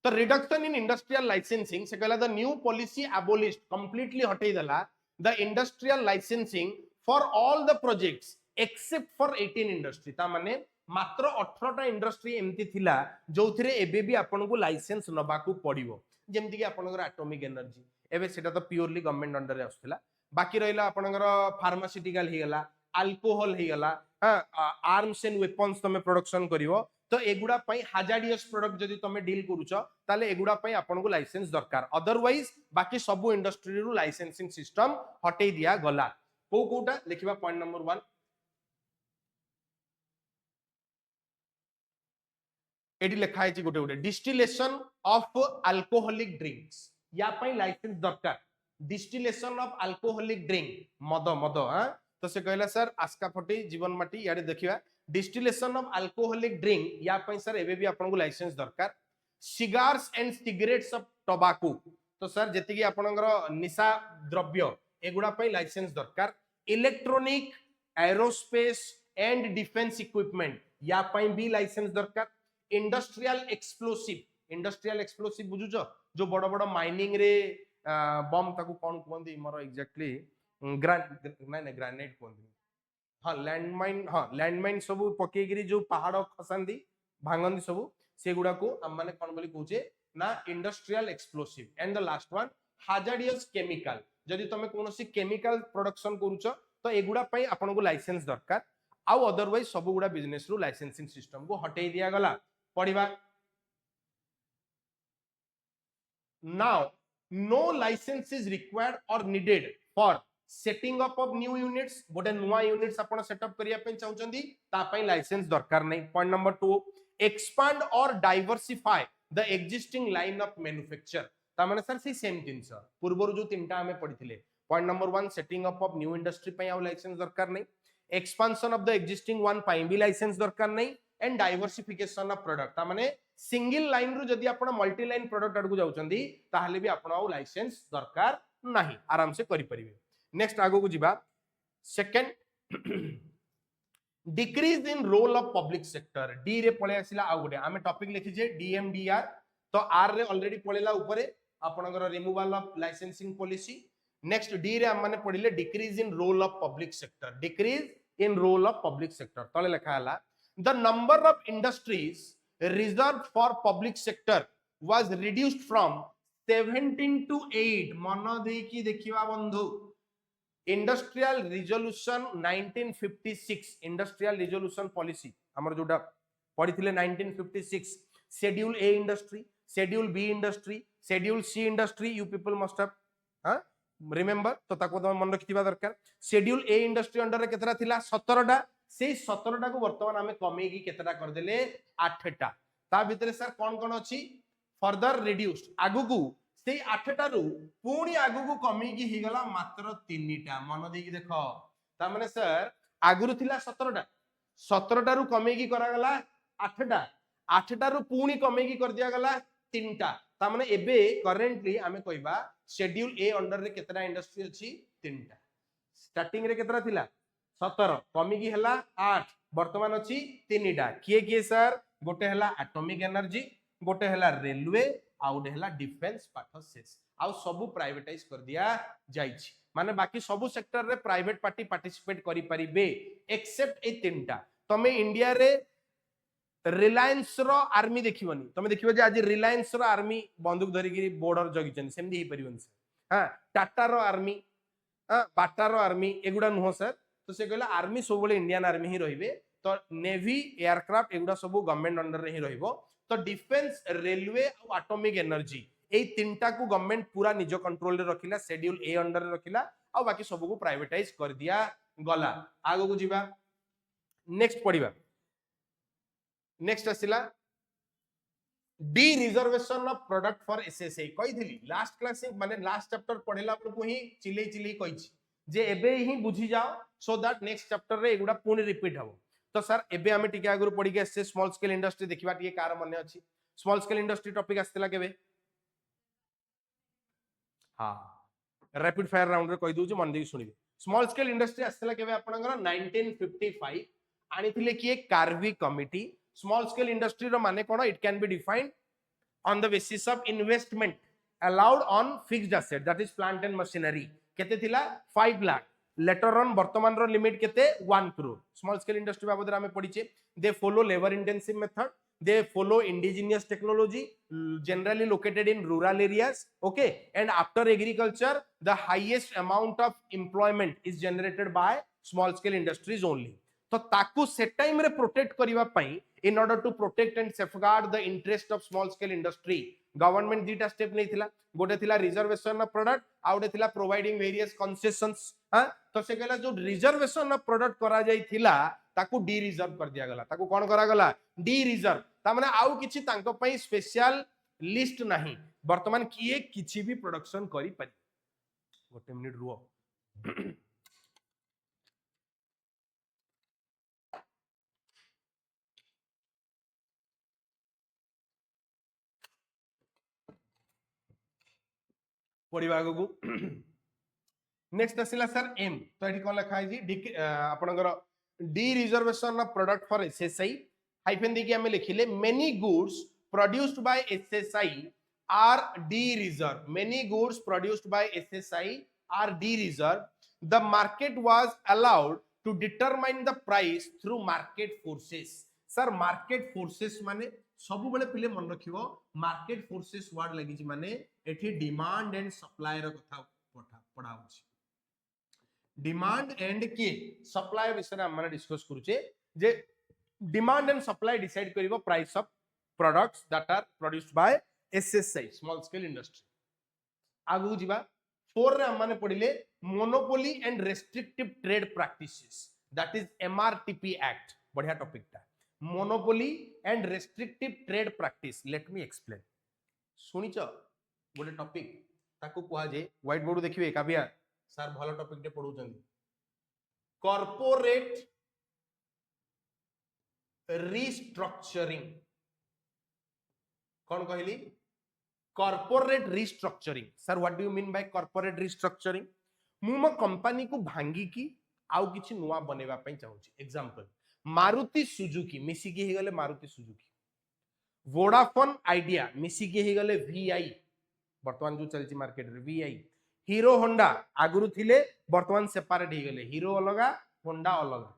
तो रिडक्शन इन इंडस्ट्रियल लाइसेंसिंग से कहला the new policy abolished completely हटै दला the industrial licensing for all the projects except for 18 industry ता माने मात्र 18टा इंडस्ट्री एमती थिला जोथिरे एबे भी आपन को लाइसेंस नबाकू पड़िबो जेमति कि आपनकर एटॉमिक एनर्जी एबे सेटा तो प्योरली गवर्नमेंट अंडर रे आस्थिला बाकी रहिला आपनकर फार्मास्यूटिकल ही गला अल्कोहल ही गला आर्म्स एंड वेपन्स तमे प्रोडक्शन करिवो तो एगुडा पई हाजार्डियस प्रोडक्ट जदी तमे डील करूछ ताले एगुडा पई आपन को लाइसेंस दरकार अदरवाइज बाकी सब इंडस्ट्री रु लाइसेंसिंग सिस्टम हटै दिया गला को कोटा लिखिबा पॉइंट नंबर 1 एडी लिखा है गोटे गोटे डिस्टिलेशन ऑफ अल्कोहलिक ड्रिंक्स या पई लाइसेंस दरकार डिस्टिलेशन ऑफ अल्कोहलिक ड्रिंक मद मद हां तो से कहला सर आस्का फटी जीवन माटी याडे देखिबा डिस्टिलेशन ऑफ अल्कोहलिक ड्रिंक या पई सर एबे भी आपन को लाइसेंस दरकार cigars and cigarettes of tobacco तो सर जति कि आपनकर निशा द्रव्य एगुडा पई लाइसेंस दरकार electronic aerospace and defence equipment या पई भी लाइसेंस दरकार इंडस्ट्रियल एक्सप्लोसिव बुझुछ जो बड़ बड़ माइनिंग रे बम ताकू कोन कोंदी मोर एग्जैक्टली ग्रेनाइट कोंदी हाँ लैंडमाइन सब पकेगिरी जो पहाड़ खसांदी भांगंदी सब से गुडा को हम माने कोन बोली कहूचे ना industrial explosive and the last one hazardous chemical जदि तमे कोनोसी केमिकल प्रोडक्शन करूछ तो एगुडा पई आपन को लाइसेंस दरकार आउ अदरवाइज सब गुडा बिजनेस रु लाइसेंसिंग सिस्टम को हटै दिया गला पढिबा now no licence is required और needed for setting up of new units गोटे नुआ यूनिट्स आपण सेटअप करिया पे चाहउचंदी ता पई लाइसेंस दरकार नै पॉइंट नंबर 2 एक्सपांड और diversify the existing line of manufacture ता माने सर सी सेम थिंग्स पूर्वरु जो तीनटा हमें पढिथिले point number 1 setting up of new industry पई आउ लाइसेंस दरकार नै expansion of the existing one पई भी लाइसेंस दरकार नै एंड डाइवर्सिफिकेशन ऑफ प्रोडक्ट ता माने सिंगल लाइन रु जदी आपण मल्टी लाइन प्रोडक्ट अडकु जाउचंदी ताहाले भी आपण आउ लाइसेंस दरकार नाही आराम से करि परिबे नेक्स्ट आगो को जीवा second decrease in role of public sector डी रे पळे आसिला आ गोटे आमे टॉपिक लिखि जे डीएमडीआर तो आर रे ऑलरेडी पळेला ऊपरे आपनकर removal of licensing policy next D रे हम माने पढिले decrease in role of public sector decrease in role of public sector तले लिखा हला the number of industries reserve for public sector was reduced from 17 to 8 मन देई की देखिबा बंधु industrial resolution 1956 industrial resolution policy हमर जोटा पढिथिले 1956 schedule A industry schedule B industry schedule C industry you people must have remember तो ताको तम मन रखिबा दरकार शेड्यूल ए इंडस्ट्री अंडर रे केतरा थिला 17टा से 17टा को वर्तमान हमें कमे की केतरा कर देले 8टा ता भितरे सर कोन कोन अछि फर्दर रिड्यूस्ड आगुकू से 8टा रु पुणी आगुकू कमी की ही गला मात्र 3टा मन दे की देखो ता माने सर आगुरु थिला 17टा रु कमी की करा गला 8टा रु पुणी कमी की कर दिया गला 3टा ता माने एबे करेंटली हमें कहबा शेड्यूल ए अंडर रे केतरा इंडस्ट्री अछि 3टा स्टार्टिंग रे केतरा थिला 17 कमी की हला 8 वर्तमान अछि 3टा किए सर गोटे हला एटॉमिक एनर्जी गोटे हला रेलवे आ गोटे हला डिफेंस पाठ शेष आउ सबु प्राइवेटाइज कर दिया जाइछि माने बाकी सबु सेक्टर रे प्राइवेट पार्टी पार्टिसिपेट करि परिबे एक्सेप्ट ए तीनटा तमे इंडिया रे रिलायंस रो आर्मी देखिबनी तमे देखिबो जे आज रिलायंस रो आर्मी बंदूक धरि गिरी बॉर्डर जगिचन सेमदी हे परिबन से हां टाटा रो आर्मी हां बाटा रो आर्मी एगुडा नुह सर तो से कहला आर्मी सब बले इंडियन आर्मी ही रहिबे तो नेवी एयरक्राफ्ट एगुडा सब गवर्नमेंट अंडर रे ही रहिबो तो डिफेंस रेलवे और एटॉमिक एनर्जी ए तीनटा को गवर्नमेंट पूरा निज कंट्रोल रे रखिला शेड्यूल ए अंडर रे रखिला और बाकी सब को प्राइवेटाइज कर दिया गला आगो को जीवा नेक्स्ट पढिबा नेक्स्ट आसिला D reservation of product for SSA कहि थिली लास्ट क्लास माने लास्ट चैप्टर पढेला को ही चिले चिले कहि छी जे एबे ही बुझी जाओ सो दैट नेक्स्ट चैप्टर रे एगुडा पुनी रिपीट हबो तो सर एबे हमें टिके आगुर पढी के एसए स्मॉल स्केल इंडस्ट्री देखिबा टिके कार मने अछि स्मॉल स्केल इंडस्ट्री टॉपिक आस्तेला केबे हां रैपिड फायर राउंड रे कहि दउ जे मन देई सुनिबे स्मॉल स्केल इंडस्ट्री आस्तेला केबे आपनकर 1955 आनी थिले कि एक Karve committee small scale industry रो माने कोन it can be defined on the basis of investment allowed on fixed asset that is plant and machinery केते थिला 5 लाख लेटर ऑन वर्तमान रो लिमिट केते 1 करोड़ स्मॉल स्केल इंडस्ट्री बाबद हमें पढिचे they follow labour intensive method they follow indigenous technology generally located in rural areas okay and after agriculture the highest amount of employment is generated by small scale industries only तो ताकू से time रे protect करिवा पई in order to protect and safeguard the interest of small scale industry government दीटा step नै थिला गोटे थिला रिजर्वेशन ऑफ प्रोडक्ट आउटे थिला प्रोवाइडिंग वेरियस कंसेशंस हां तो से कहला जो रिजर्वेशन ऑफ प्रोडक्ट करा जाई थिला ताकू डी रिजर्व कर दिया गला ताकू कोन करा गला डी रिजर्व ता माने आउ किछि तांको पई स्पेशल लिस्ट नाही वर्तमान किए किछि भी प्रोडक्शन करि पारि गोटे मिनिट रुओ पढ़िबा आगु नेक्स्ट आसिला सर एम तो एठी कोन लिखा है जी आपनकर D reservation of product for SSI hyphen देखि हमें लिखिले many goods produced by SSI are D reserve many goods produced by SSI are D reserve the market was allowed to determine the price through market forces sir market forces माने सब बेले पिले मन रखिबो market forces word लागि माने एठी demand and supply रो कथा पढ़ा होछि डिमांड एंड के सप्लाई विषय हम माने डिस्कस करूचे जे डिमांड एंड सप्लाई डिसाइड करिवो price of products that are produced by SSI small scale industry आगु जिबा 4 रे हम माने पढिले monopoly and restrictive trade practices that is MRTP act बढ़िया टॉपिक ता monopoly and restrictive trade practice let me explain सुनिच गोटे टॉपिक ताकू कुआ जे व्हाइट बोर्ड देखिबे काबिया सर भलो टॉपिक ते पढौ चंदी कॉर्पोरेट रिस्ट्रक्चरिंग कौन कहली corporate restructuring sir what do you mean bye corporate restructuring मु मो कंपनी को भांगी की आउ किछि नुवा बनेबा पई चाहूची एग्जांपल मारुति सुजुकी मिसिकी हे गले मारुति सुजुकी वोडाफोन आइडिया मिसिकी हे गले वीआई वर्तमान जो चलची मार्केट रे वीआई हीरो होंडा आगुरु थिले वर्तमान सेपरेट हे गले हीरो अलगा होंडा अलगा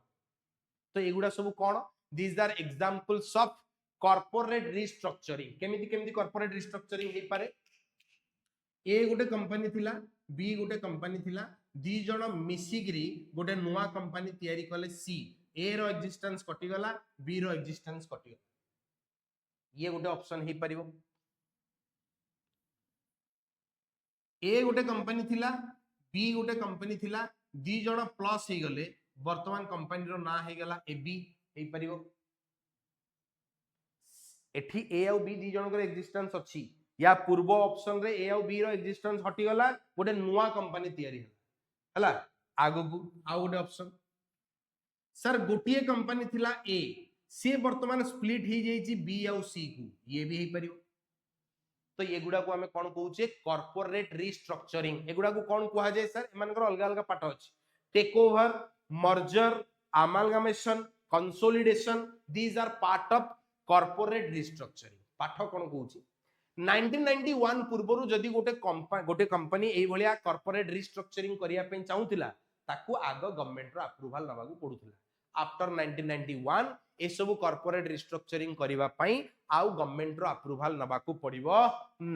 तो एगुडा सब कोन these are examples of corporate restructuring केमिति केमिति कॉर्पोरेट रिस्ट्रक्चरिंग हे पारे ए गोटे कंपनी थिला बी गोटे कंपनी थिला दी जण मिसिगिरी गोटे नुवा कंपनी तयारी कले सी ए रो एक्जिस्टेंस कटि गला बी रो एक्जिस्टेंस कटि गला ये गोटे ऑप्शन हे परिबो ए गोटे कंपनी थिला बी गोटे कंपनी थिला दी जण प्लस हे गले वर्तमान कंपनी रो ना हे गला एबी हे परिबो एठी ए और बी दी जण को एक्जिस्टेंस अछि या पूर्व ऑप्शन रे ए और बी रो एक्जिस्टेंस हटि गला गोटे नुवा कंपनी तयारी हला आगु आ गोटे ऑप्शन सर गोटिए कंपनी थिला ए सी वर्तमान स्प्लिट ही जाईची बी और सी को ये भी हे परियो तो ये गुडा को हमें कोन कहूचे कॉर्पोरेट रिस्ट्रक्चरिंग ए गुडा को कोन कहा जाय सर एमानकर अलग अलग पाठ अछि take over merger amalgamation consolidation these are part of corporate restructuring पाठ कोन कहूची 1991 पूर्वरु जदि गोटे कंपनी एई भलिया कॉर्पोरेट रिस्ट्रक्चरिंग करिया पे चाहूतिला ताकू आग गवर्नमेंट रो अप्रूवल नबाकू पडुथिला आफ्टर 1991 ए सब कॉर्पोरेट रिस्ट्रक्चरिंग करिवा पई आउ गवर्नमेंट रो अप्रूवल नबाकू पड़िबो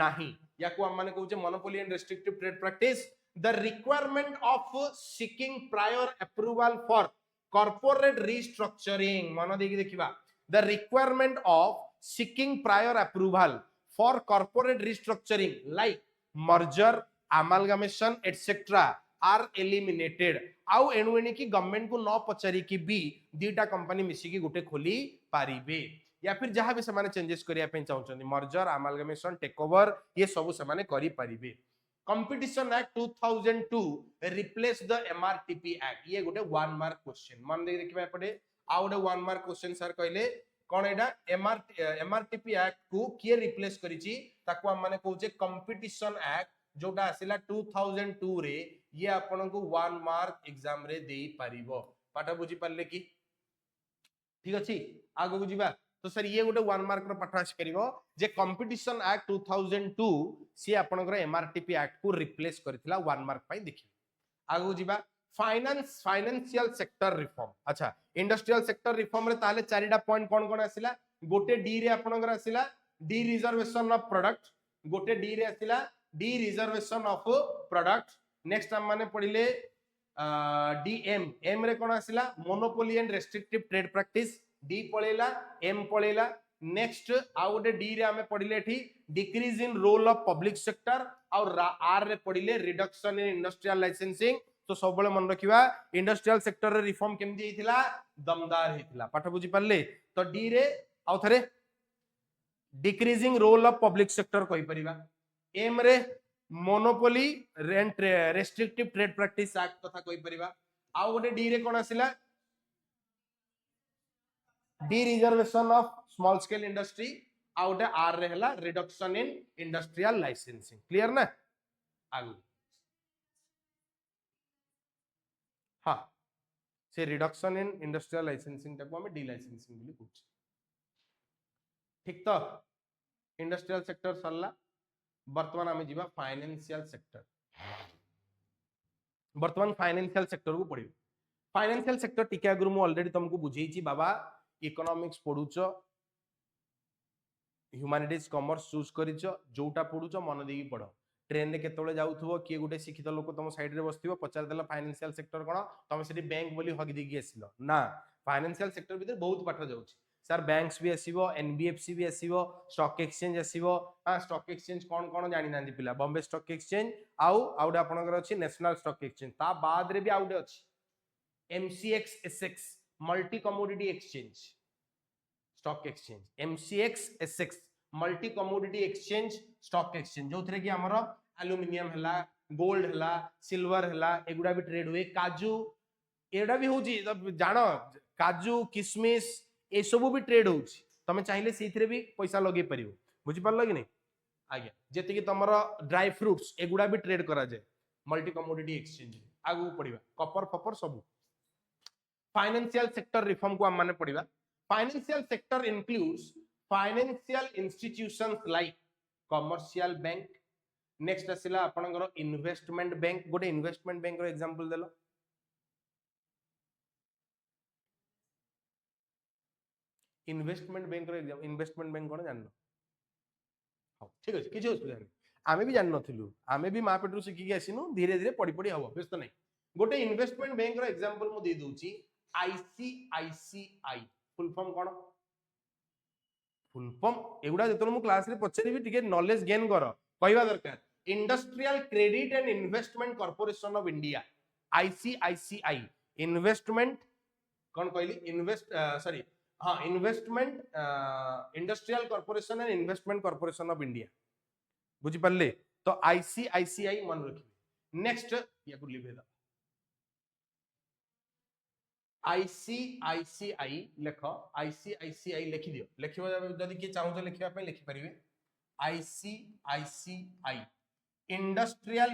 नाही याकू हम माने कहूचे monopoly and restrictive trade practice the requirement of seeking prior approval for corporate restructuring मन देकी देखिबा the requirement of seeking prior approval for corporate restructuring like merger amalgamation etc are eliminated आउ एणुएणी की गवर्नमेंट को न पचारी की भी दीटा कंपनी मिसी की गुटे खोली पारिबे या फिर जहां भी समान चेंजेस करिया पे चाहउछन मर्जर अमालगमेशन टेक ओवर ये सब समान करि पारिबे competition act 2002 replace the MRTP act ये गुटे 1 मार्क क्वेश्चन मन दे देखिबा पड़े आ गुटे 1 मार्क क्वेश्चन सर कहले कौन एडा एमआरटीपी एक्ट को किए रिप्लेस करिछि ताको हम माने कहउचे कंपटीशन एक्ट जोटा आसिला 2002 रे ये आपन को 1 मार्क एग्जाम रे देई पारिबो पाठ बुझी पारले की ठीक अछि आगो को जीवा तो सर ये गोटे 1 मार्क रो पाठ आसी करिवो जे कंपटीशन एक्ट 2002 सी आपन को एमआरटीपी एक्ट को रिप्लेस करथिला 1 मार्क पई देखि आगो जीवा फाइनेंशियल सेक्टर रिफॉर्म अच्छा इंडस्ट्रियल सेक्टर रिफॉर्म रे ताले चारिटा पॉइंट कोन कोन आसिला गोटे डी रे आपनकर आसिला डी रिजर्वेशन ऑफ प्रोडक्ट गोटे डी रे आसिला D reservation of product next हम माने पढिले डी एम रे कोन आसिला monopoly and restrictive trade practice D पळेला एम पळेला नेक्स्ट आ गोटे डी रे हमें पढिले एठी decrease in role of public sector और आर रे पढिले रिडक्शन इन इंडस्ट्रियल लाइसेंसिंग तो सब बळे मन रखिबा इंडस्ट्रियल सेक्टर रे रिफॉर्म केमदी हेतिला दमदार हेतिला पाठ बुझी पारले तो डी रे आउ थरे decreasing role of public sector कहि परिबा एम रे monopoly rent restrictive trade practice act कथा कहि परिबा आउ गोटे डी रे कोन आसिला D reservation of small scale industry आउ गोटे आर रे हला reduction in industrial licensing clear ना आगु हाँ से रिडक्शन इन इंडस्ट्रियल लाइसेंसिंग टाको हमें डी लाइसेंसिंग बोली कहू ठीक तो इंडस्ट्रियल सेक्टर सरला वर्तमान आमे जीवा फाइनेंशियल सेक्टर वर्तमान फाइनेंशियल सेक्टर को पढिबो फाइनेंशियल सेक्टर टिके अगुरु मु ऑलरेडी तुमको बुझेइची बाबा इकोनॉमिक्स पढुचो ह्यूमैनिटीज कॉमर्स चूज करिचो जोटा पढुचो मन देकी पढो ट्रेन रे केतोले जाउथबो किए गुटे शिक्षित लोक तुम साइड रे बसथिबो पचार देला फाइनेंशियल सेक्टर कोन तुम सेठी बैंक बोली हग देकी आसिलो ना फाइनेंशियल सेक्टर भीतर बहुत पाठ जाउची सर बैंक्स भी आसीबो एनबीएफसी भी आसीबो स्टॉक एक्सचेंज आसीबो हां स्टॉक एक्सचेंज कोन कोन जानि नांदी पिला बॉम्बे स्टॉक एक्सचेंज आउडे आपनकर अछि नेशनल स्टॉक एक्सचेंज ता बाद रे भी आउडे अछि MCX SX multi commodity exchange stock exchange MCX SX multi commodity exchange stock exchange जो थरे कि हमरो एल्युमिनियम हला गोल्ड हला सिल्वर हला एगुडा भी ट्रेड हुए काजू एडा भी होची जानो काजू किशमिश ए सब भी ट्रेड होची तमे चाहिले सेथिरे भी पैसा लगे परियो बुझि परलो कि नहीं आज्ञा जेते कि तमरो ड्राई फ्रूट्स एगुडा भी ट्रेड करा जाय मल्टी कमोडिटी एक्सचेंज आगु पडिबा कॉपर फपर सब फाइनेंशियल सेक्टर रिफॉर्म को हम माने पडिबा financial sector includes financial institutions like commercial bank next आसिला आपनकर इन्वेस्टमेंट बैंक गोटे इन्वेस्टमेंट बैंक रो एग्जांपल देलो इन्वेस्टमेंट बैंक रो एग्जांपल इन्वेस्टमेंट बैंक कोन जाननो हां ठीक अछि किछ असुविधा नै आमे भी जान नथिलु आमे भी मा पेटरु सिखि के आसिनु धीरे धीरे पड़ी पड़ी हबो व्यस्त नै गोटे इन्वेस्टमेंट बैंक रो एग्जांपल मु दे दोची आईसीआईसीआई फुल फॉर्म कोन फुल फॉर्म एगुडा जेतन मु क्लास रे पछरी भी टिके नॉलेज गेन कर कहवा दरकार industrial credit and investment corporation of India ICICI investment कौन कहली इन्वेस्ट सॉरी हाँ investment industrial corporation and investment corporation of India बुझी पारले तो आईसीआईसीआई मन रखिबे नेक्स्ट या को लिबे दा आईसीआईसीआई लेख आईसीआईसीआई लिखि दियो लिखिबो जदी के चाहू तो लिखिबा पे लिखि परिबे आईसीआईसीआई इंडस्ट्रियल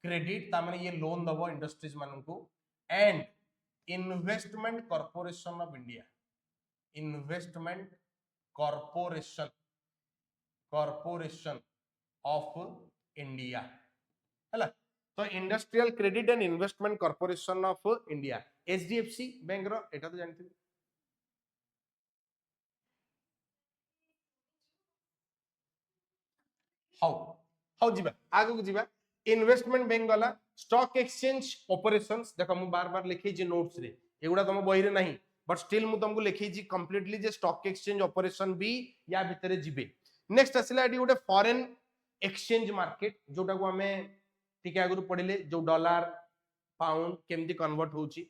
क्रेडिट तामने ये लोन दबो इंडस्ट्रीज मानन को and investment corporation of India investment corporation corporation of India है। तो industrial credit and investment corporation of India HDFC bank रो एटा तो जानथिबे। हाउ हाउ जीवा आगु को जीवा इन्वेस्टमेंट बैंक वाला स्टॉक एक्सचेंज ऑपरेशंस देखो मु बार बार लिखै छी नोट्स रे एगुडा तुम बही रे नहीं बट स्टिल मु तुमको लिखै छी कंप्लीटली जे स्टॉक एक्सचेंज ऑपरेशन भी या भितरे जीवे। नेक्स्ट आसिला एडी गोटे फॉरेन एक्सचेंज मार्केट जोटा को हमें टिके आगु पढिले जो डॉलर पाउंड केमती कन्वर्ट होची।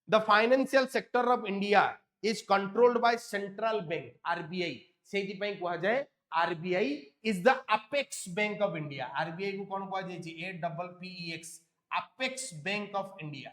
The financial sector of India is controlled by central bank RBI सेति पई कहवा जाय RBI is the apex bank of India। RBI को कौन कहा जाए APPEX apex bank of India।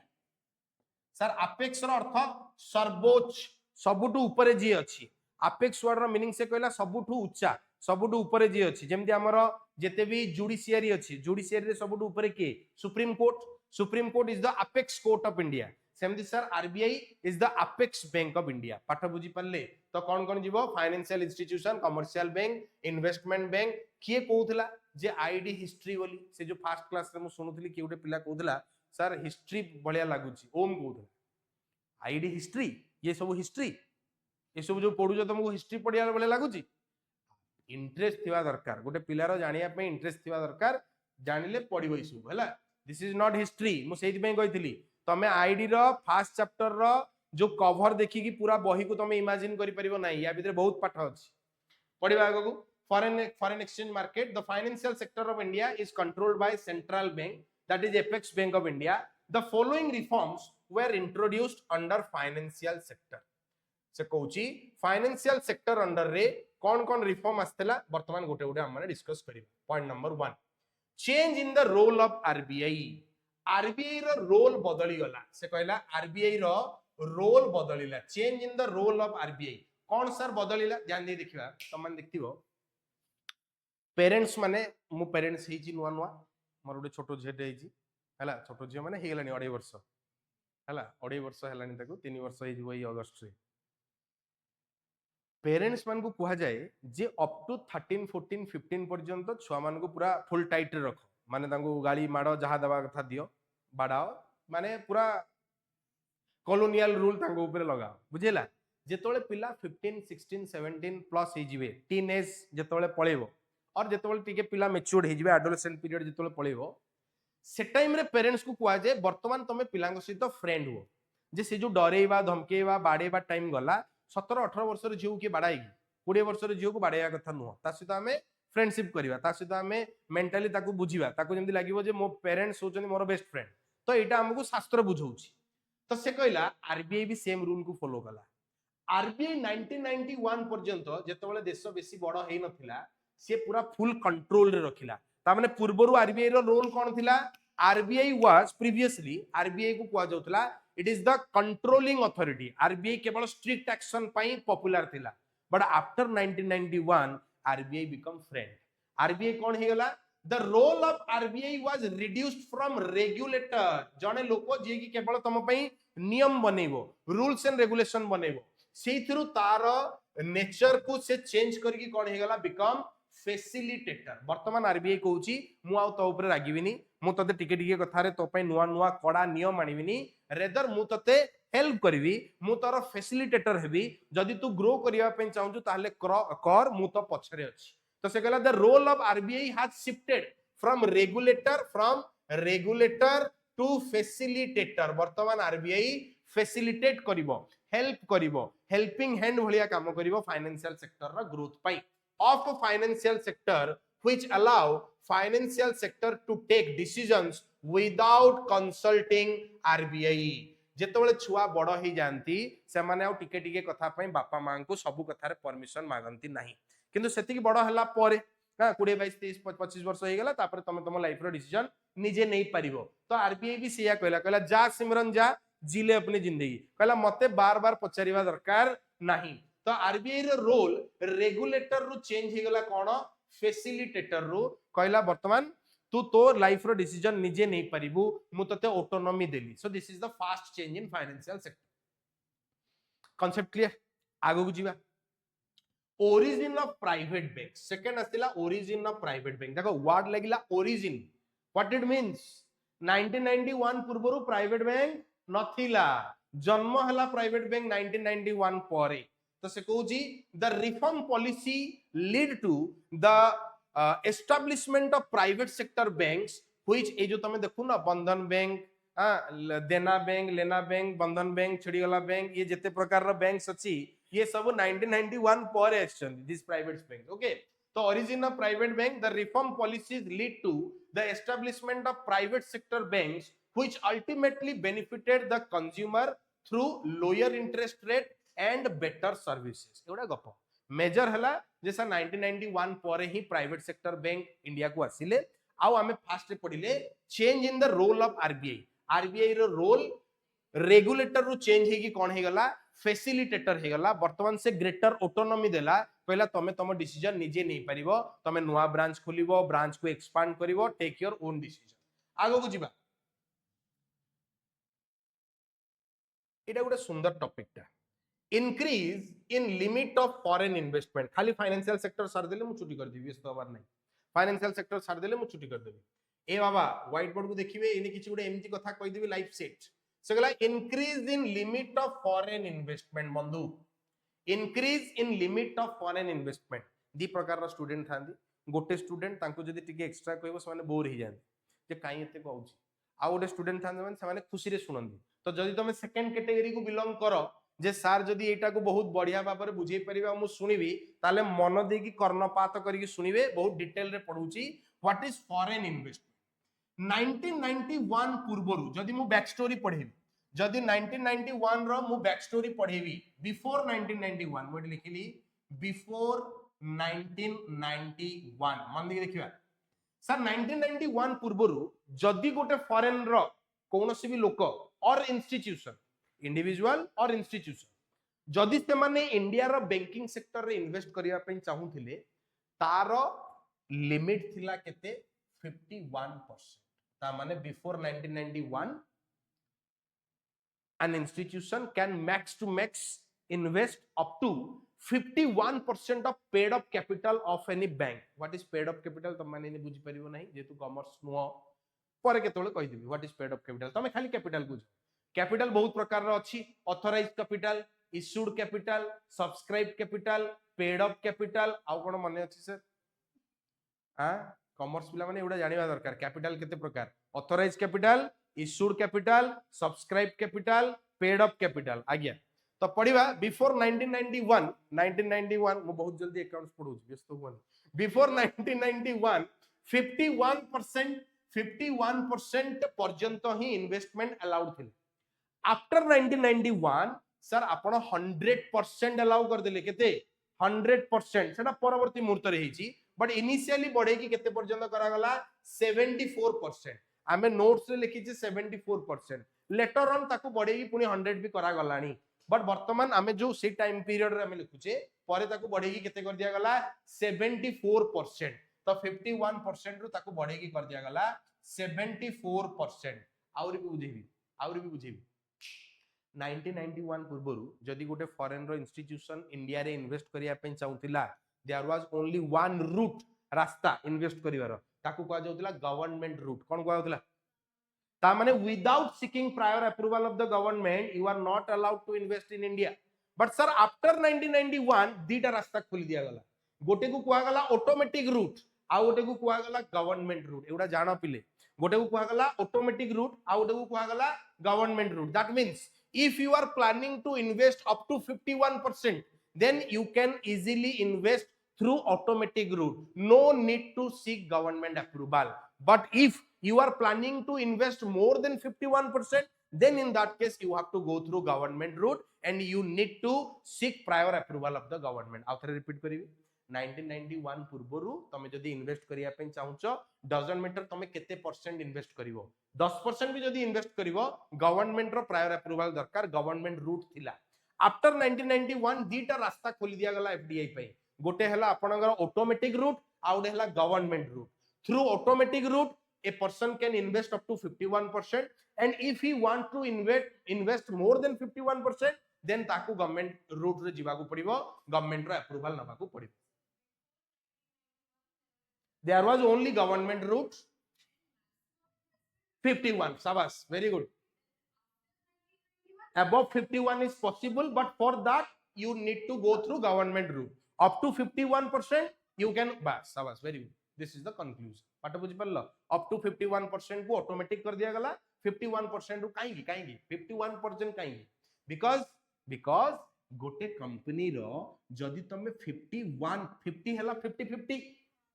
Sir apex रो अर्थ सर्वोच्च सबुठु ऊपर जी अछि। apex वर्ड रो मीनिंग से कहला सबुठु उच्चा सबुठु ऊपर जी अछि। जेमति हमर जेते भी जुडिशियरी अछि जुडिशियरी रे सबुठु ऊपर के supreme court is the apex court of India. सेमति sir RBI is the apex bank of India. पाठ बुझी पल्ले तो कौन जीवो financial institution commercial bank investment bank किए कहउथला जे आईडी हिस्ट्री बोली से जो फर्स्ट क्लास रे मु सुनुथली कि उडे पिला कहउथला सर हिस्ट्री बढ़िया लागुची ओम कहउथला आईडी हिस्ट्री ये सब हिस्ट्री ये सब जो पढु तुमको हिस्ट्री पढ़िया बढ़िया लागुची इंटरेस्ट थिवा दरकार गोटे पिलार जानिया पे इंटरेस्ट थिवा दरकार जानिले पढिबो ई सब हैला। दिस इज नॉट हिस्ट्री मु सेति पे कहितली तमे आईडी रो फर्स्ट चैप्टर रो जो कवर देखि कि पूरा बही को तमे इमेजिन करि परिबो नाही या भीतर बहुत पाठ अछि पढिबा आगो को। Foreign exchange market the financial sector of India is controlled by central bank that is apex bank of India. The following reforms were introduced under financial sector से कहूची फाइनेंशियल सेक्टर अंडर रे कौन रिफॉर्म आस्तला वर्तमान गोटे गोटे हम माने discuss करिबा। Point number 1 change in the role of RBI. RBI रो रोल बदली गला से कहला आरबीआई रो रोल बदलिला change in the role of RBI कौन सर बदलिला ध्यान दे देखिबा तमन देखथिबो पेरेंट्स माने मु पेरेंट्स हेची नुवा नुवा मोर गोटे छोटो झेटे हेची हला छोटो झियो माने हे गेलानी 2.5 वर्ष हला 2.5 वर्ष हेलानी ताको 3 वर्ष हे जिवो ई अगस्त रे। पेरेंट्स मान को कहा जाए जे अप टू 13 14 15 पर्यंत छुआ मान को पूरा फुल टाइट रे रखो माने तांको गाड़ी माडो जहा दबा कथा दियो बाडाओ माने पूरा कॉलोनियल रूल तांको ऊपर लगा बुझेला। जेतोले पिला 15 16 17 प्लस हे जिवे टीन एज जेतोले पळेबो और जेतोले टिके पिला मैच्योर्ड हे जिवे एडोलेसेंट पीरियड जेतोले पळेबो से टाइम रे पेरेंट्स को कहा जाए वर्तमान तमे पिलांग सहित फ्रेंड हो जे से जो डरेबा धमकेबा बाडेबा टाइम गला 17 18 वर्ष रे झिउ के बाडाई 20 वर्ष रे झिउ को बाडेया कथा नुह ता सहित हमें फ्रेंडशिप करिवा ता सहित हमें मेंटली ताकू बुझिबा ताकू जेमति लागिवो जे मो पेरेंट्स होचनी मोर बेस्ट फ्रेंड तो एटा हमकु शास्त्र बुझौची। तो से कहला आरबीआई भी सेम रूल को फॉलो कला। आरबीआई 1991 पर्यंत जेतबेले देश बेसी बड़ हेई नथिला से पूरा फुल कंट्रोल रे रखिला ता माने पूर्वरु आरबीआई रो रोल कोन थिला आरबीआई वाज प्रीवियसली आरबीआई को कुआ जाउतला it is the controlling authority. RBI केवल स्ट्रिक्ट एक्शन पई पॉपुलर थिला but after 1991 RBI become friend. RBI कोन हे गला the role of RBI was reduced from regulator जने लोको जे कि केवल तम पई नियम बनेबो रूल्स एंड रेगुलेशन बनेबो सेथिरु तार नेचर को से चेंज करके कोन हे गला बिकम फैसिलिटेटर। वर्तमान आरबीआई कहूची मु आउ तो ऊपर रागिबिनी मु तते टिके टिके कथा रे तो पई नुवा नुवा कड़ा नियम आनिबिनी रेदर मु तते हेल्प करबी मु तोर फैसिलिटेटर हेबी जदी तू ग्रो करिया पे चाहू ताले कर मु तो पछरे अछि। तो से कहला the role of RBI has shifted from regulator to facilitator. वर्तमान आरबीआई फैसिलिटेट करिवो हेल्प करिवो हेल्पिंग हैंड भलिया काम करिवो फाइनेंशियल सेक्टर रा ग्रोथ पई of a financial sector which allow financial sector to take decisions without consulting RBI। जेतबेले छुआ बड़ ही जानती से माने आ टिके टिके कथा पई बापा मां को सब कथा रे परमिशन मागंती नाही किंतु सेति की बड़ हला परे ना 20 22 23 25 वर्ष हो गेला तापर तमे तम लाइफ रो डिसीजन निजे नै परिबो। तो आरबीआई भी सिया कहला जा सिमरन जा जीले अपनी जिंदगी कहला मते बार बार पचारिबा दरकार नाही। तो आरबीआई रो रोल रेगुलेटर रो चेंज हे गला कोन फैसिलिटेटर रो कहला वर्तमान तू तो लाइफ रो डिसीजन निजे नै परिबू मु तते ऑटोनॉमी देली। So this is the fast change in financial sector. Concept clear आगो को जीवा origin of private bank second आसिला ओरिजिन ऑफ प्राइवेट बैंक देखो वर्ड लगिला ओरिजिन व्हाट इट मींस 1991 पूर्वरु प्राइवेट बैंक नथिला जन्म हला प्राइवेट बैंक 1991 परे तो से कहूची the reform policy lead to the establishment of private sector banks which ए जो तमे देखु ना बंधन बैंक देना बैंक लेना बैंक बंधन बैंक छिड़ीगला बैंक ये जिते प्रकार बैंक्स अच्छी ये सब 1991 पर आछन दिस प्राइवेट बैंक ओके तो origin of private bank the reform policies lead to the establishment of private sector banks which ultimately benefited the consumer through lower interest rate and better services एवडा गप major हला जैसा 1991 पर ही private sector bank India को आसिले आउ आमे फास्ट रे पढिले change in the role of RBI रो रोल रेगुलेटर रु चेंज हेगी कोन हे गला फैसिलिटेटर हे गला वर्तमान से ग्रेटर ऑटोनॉमी देला पहला तमे तम डिसीजन निजे नै परिबो तमे नुवा ब्रांच खोलिबो ब्रांच को एक्सपांड करिवो टेक योर ओन डिसीजन आगो को जिबा एटा गोटे सुंदर टॉपिक टा increase in limit of foreign investment खाली फाइनेंशियल सेक्टर सार देले मु छुट्टी कर देबी व्यस्त होबार नै फाइनेंशियल सेक्टर सार देले मु छुट्टी कर देबी ए बाबा व्हाइट बोर्ड को देखिबे इने किछि गोटे एमती कथा कहि देबी लाइफ सेट सेगला increase in limit of foreign investment बंधु increase in limit of foreign investment दी प्रकार रा स्टूडेंट थांदी गोटे स्टूडेंट तांको जदी टिके एक्स्ट्रा कहबो से माने बोर ही जांदी जे काई एते कहउची आ गोटे स्टूडेंट थांदी माने से माने खुशी रे सुनंदी तो जदी तमे सेकंड कैटेगरी को बिलोंग करो जे सार जदी एटा को बहुत बढ़िया बाबर बुझे परिबा मु सुनिबी ताले मन देकी कर्णपात करिकि सुनिबे बहुत डिटेल रे पढुची व्हाट इज फॉरेन इन्वेस्टमेंट 1991 पूर्वरु जदी मु बैक स्टोरी पढेबी जदी 1991 रो मु बैक स्टोरी पढेबी बिफोर 1991 मु लिखिली बिफोर 1991 मन देकी देखिबा सर 1991 पूर्वरु जदी गोटे फॉरेन रो कोनोसी भी लोक और इंस्टीट्यूशन इंडिविजुअल और इंस्टीट्यूशन जदी से माने इंडिया रो बैंकिंग सेक्टर रे इन्वेस्ट करिया पई चाहूथिले तारो लिमिट थिला केते 51% ता माने before 1991 an institution can max to max invest up to 51% of paid up capital of any bank what is paid up capital त माने ने बुझी परिबो नाही जेतु कॉमर्स नो पर केतोले कहि देबी what is paid up capital तमे खाली कैपिटल बुझ कैपिटल बहुत प्रकार रो अछि authorised capital issued capital subscribe capital paid up capital आउ कोन माने अछि सर हां कॉमर्स पिला माने एडा जानिबा दरकार कैपिटल केते प्रकार authorised capital issued capital subscribe capital paid up capital आज्ञा तो पढिबा बिफोर 1991 मु बहुत जल्दी अकाउंट्स पढू व्यस्त होन बिफोर 1991 51% पर्यंत ही इन्वेस्टमेंट अलाउड थिले आफ्टर 1991 सर आपण 100% अलाउ कर देले केते 100% सेटा परवर्ती मुहूर्त रे हेची बट इनिशियली बढ़े की केते पर्यंत करा गला 74% आमे नोट्स रे लिखि छी 74% लेटर ऑन ताको बढ़े की पुनी 100 भी करा गलानी बट वर्तमान आमे जो सी टाइम पीरियड रे आमे लिखुचे परे ताको बढ़े की केते कर दिया गला 74% तो 51% रु ताको बढ़े की कर दिया गला 74% आउरी भी बुझेबी 1991 पूर्वरु जदी गोटे फॉरेन रो इंस्टीट्यूशन इंडिया रे इन्वेस्ट करिया पे चाहुतिला there was only one route रास्ता इन्वेस्ट करिवार ताकू कहा जाउतिला गवर्नमेंट रूट कोन कहा जाउतिला ता माने without seeking prior approval of the government you are not allowed to invest in India but sir after 1991 दीटा रास्ता खोली दिया गला गोटे को कहा गला ऑटोमेटिक रूट आ गोटे को कहा गला गवर्नमेंट रूट एउडा जानो पिले गोटे को कहा गला ऑटोमेटिक रूट आ गोटे को कहा गला government route that means if you are planning to invest up to 51% then you can easily invest through automatic route no need to seek government approval but if you are planning to invest more than 51% then in that case you have to go through government route and you need to seek prior approval of the government after repeat karibi 1991 पूर्वरु तमे जदी invest करिया पे चाहूचो doesn't matter तमे केते percent invest करिवो 10% भी जदी invest करिवो government रो prior approval दरकार government route थिला आफ्टर 1991 दीटा रास्ता खोली दिया गला एफडीआई पे गोटे हला आपनगर ऑटोमेटिक रूट आउडे हला government route through automatic route a person can invest up to 51% and if he want to invest more than 51% then ताकू गवर्नमेंट रूट रे जीवा को पड़िबो गवर्नमेंट रो अप्रूवल नबा को पड़िबो there was only government route 51 शाबाश very good above 51 is possible but for that you need to go through government route up to 51% you can bas shabash very good this is the conclusion पाठ बुझी परलो up to 51% को automatic कर दिया गला 51% रो काई 51% काई because गोटे company रो जदी तमे 51 50 हला 50 50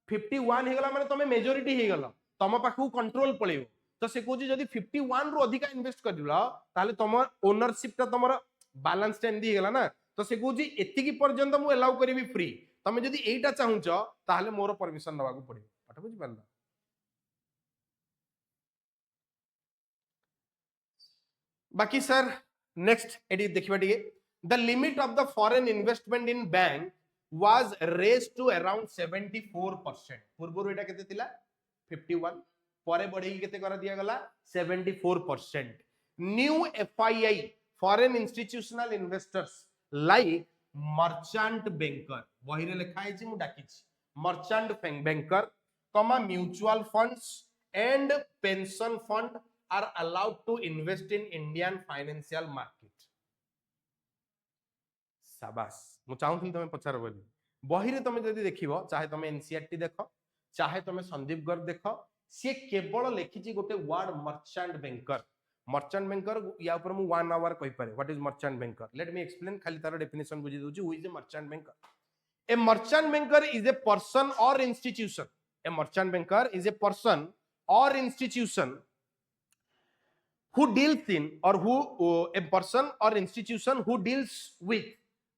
51 हे गला माने तमे मेजॉरिटी हे गला तम पाखु कंट्रोल पळेयो तो से कोजी जदी 51 रु अधिका इन्वेस्ट करदिला ताले तमर ओनरशिप ता तमर बैलेंस टेन दी गेला ना तो से कोजी एति की पर्यंत मु अलाउ करिवि फ्री तमे जदी एटा चाहुच ताले मोर परमिशन नबा को पड़ियो पाठ बुझी परला बाकी सर नेक्स्ट एडी देखिबा टिके the limit of the foreign investment in bank was raised to around 74% पूर्व एटा केते थिला 51 परे बढ़े केते कर दिया गला 74% new FII foreign institutional investors like merchant banker वही रे लिखा है मु डाकी मर्चेंट बैंकर कमा mutual funds and pension fund are allowed to invest in Indian financial market शाबाश मु चाहूथि तमे पचार बोली बही रे तमे जदी देखिबो चाहे तमे एनसीईआरटी देखो चाहे तमे संदीप गर्ग देखो से केवल लिखिछि गोटे वर्ड मर्चेंट बैंकर या ऊपर मु 1 आवर कहि पारे what is merchant banker let me explain खाली तार डेफिनेशन बुझी दोछि who is a merchant banker a merchant banker is a person और institution a merchant banker is a person और institution who deals in or who a person or institution who deals with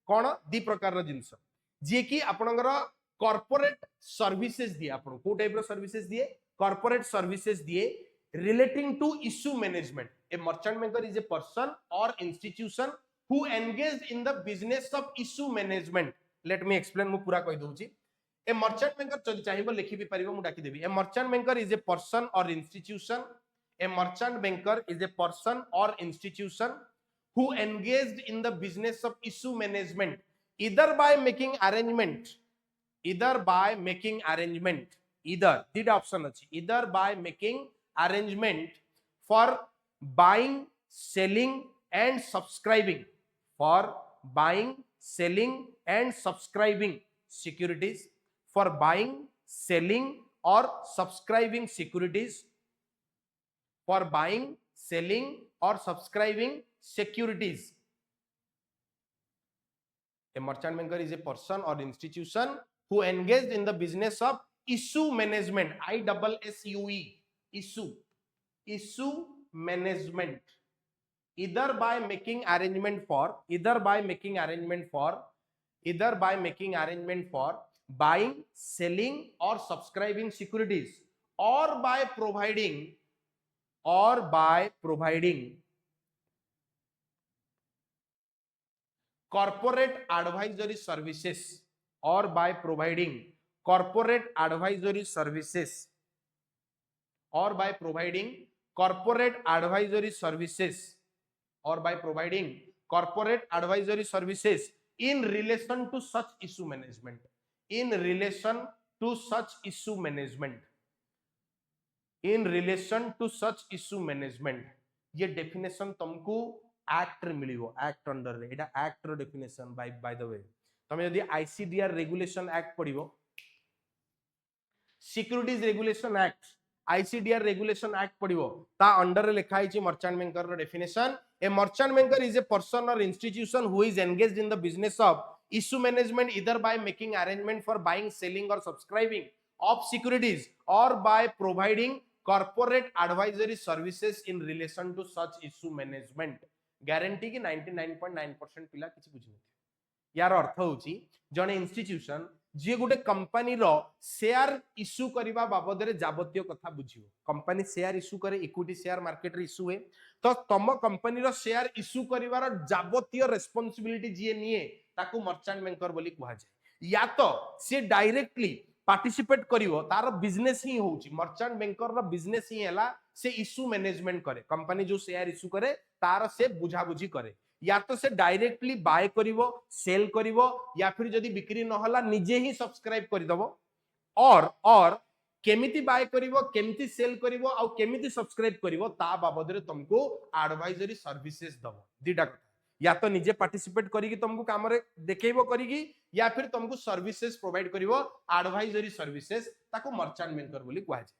कौन दी प्रकार जिनस जे कि आपनकर corporate services दिए आपन को type रो सर्विसेज दिए कॉर्पोरेट सर्विसेज दिए relating to issue management a merchant banker is a person और institution who engaged in the business of issue management let me explain मु पूरा कहि दोछि ए मर्चेंट बैंकर जदि चाहिबो लिखि भी परिबो मु डाकी देबी ए merchant banker is a person और institution a merchant banker is a person or institution who engaged in the business of issue management either by making arrangement either did option achi either by making arrangement for buying selling and subscribing securities for buying selling or subscribing securities for buying, selling or subscribing securities. A merchant banker is a person or institution who engaged in the business of issue management. ISSUE issue management. Either by making arrangement for buying, selling or subscribing securities, or by providing corporate advisory services in relation to such issue management in relation to such issue management ये definition तुमको act रे मिलियो act under रे एटा act रो definition by the way तमे यदि ICDR regulation act पढिबो securities regulation act ICDR regulation act पढिबो ता अंडर रे लिखा हिची मर्चेंट बैंकर रो definition a merchant banker is a person और institution who is engaged in the business of issue management either by making arrangement for buying, selling or subscribing of securities or by providing corporate advisory services in relation to such issue management. Guarantee कि 99.9% पिला किछि बुझिनो यार अर्थ होची जने institution जे गुटे company रो share issue करिबा बाबद रे जाबतीय कथा बुझियो कंपनी शेयर इश्यू करे इक्विटी शेयर मार्केट रे इश्यू है तो तम कंपनी रो शेयर इश्यू करिवार जाबतीय रिस्पांसिबिलिटी जे निये ताकू मर्चेंट बैंकर बोली कहा जाय या तो से डायरेक्टली पार्टिसिपेट करिवो तार बिजनेस ही होची मर्चेंट बैंकर रो बिजनेस ही हला से इश्यू मैनेजमेंट करे कंपनी जो शेयर इश्यू करे तार से बुझा बुझी करे या तो से डायरेक्टली बाय करिवो सेल करिवो या फिर जदी बिक्री न होला निजे ही सब्सक्राइब कर दबो और केमिति बाय करिवो केमिति सेल करिवो आ केमिति सब्सक्राइब करिवो ता बाबद रे तुमको एडवाइजरी सर्विसेज दबो दीटा कथा या तो निजे पार्टिसिपेट करिकी तुमको काम रे देखेइबो करिकी या फिर तुमको सर्विसेज प्रोवाइड करिवो एडवाइजरी सर्विसेज ताको मर्चेंट बैंकर बोली कहै छै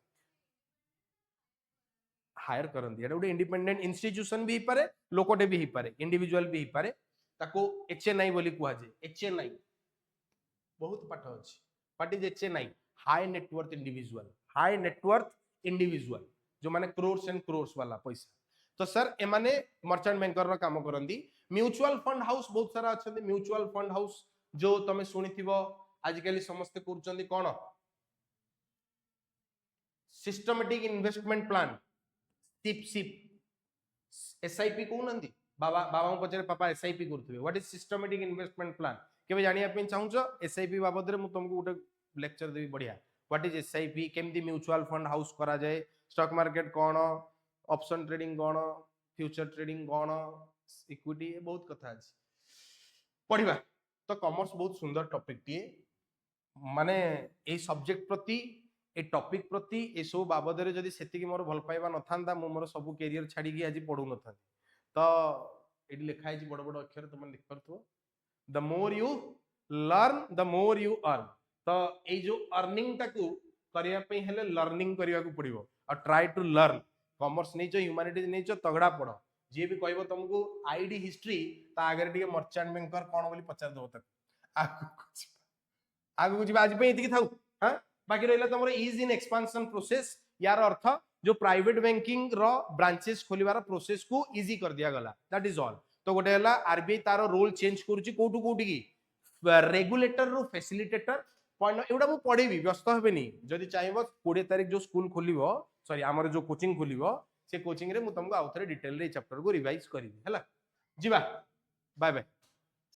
हायर करंदी एटा गोटे इंडिपेंडेंट इंस्टीट्यूशन भी पारे लोकोटे भी पारे इंडिविजुअल भी पारे ताको एचएनआई बोली कहै छै एचएनआई बहुत पाठ अछि what is HNI high net worth individual जो माने क्रोर्स एंड क्रोर्स वाला पैसा तो सर ए माने मर्चेंट बैंकर रो काम करंदी म्यूचुअल फंड हाउस बहुत सारा अछंदी म्यूचुअल फंड हाउस जो तमे सुनिथिबो आजिकली समस्त करचंदी कोन systematic investment plan SIP SIP को नंदी बाबा बाबा को पचरे पापा एसआईपी करथबे what is systematic investment plan केबे जानिया पे चाहूछो एसआईपी बाबद रे मु तुमको गोटे लेक्चर देबी बढ़िया व्हाट इज एसआईपी केमदी म्यूचुअल फंड हाउस करा जाए स्टॉक मार्केट कोन ऑप्शन ट्रेडिंग कोन फ्यूचर ट्रेडिंग कोन इक्विटी बहुत कथा अछि पढिबा तो कॉमर्स बहुत सुंदर टॉपिक टी माने ए सब्जेक्ट प्रति ए टॉपिक प्रति ए सब बाबद रे जदी सेति की मोर भल पाइबा न थांदा मो मोर सब कैरियर छाडी की आज पढू न थांदी तो एडी लिखा है बड़ बड़ अक्षर तुम लिख परथो the more you learn the more you earn तो ए जो अर्निंग टाकू करिया पे हेले लर्निंग करिया को पड़िबो और ट्राई टू लर्न कॉमर्स नहीं जो ह्यूमैनिटीज नहीं जो तगड़ा पढ़ जे भी कहबो तुमको आईडी हिस्ट्री ता आगे टिके मर्चेंट बैंकर कोन बोली पचार दो तक आगु कुछ आज पे इतकी थाउ हां बाकी रहला तमरो इज इन एक्सपेंशन प्रोसेस यार अर्थ जो प्राइवेट बैंकिंग रो ब्रांचेस खोलिवार प्रोसेस को इजी कर दिया गला दैट इज ऑल तो गोटे हला आरबीआई तारो रोल चेंज करूची कोटू कोटी की रेगुलेटर रो फैसिलिटेटर पॉइंट एउडा मु पढेबी व्यस्त हेबेनी जदी चाहिबो 20 तारिख जो स्कूल खोलिबो सॉरी हमर जो कोचिंग खोलिबो से कोचिंग रे मु तुमको आउथरे डिटेल रे चैप्टर को रिवाइज करिबी हला जीवा बाय बाय।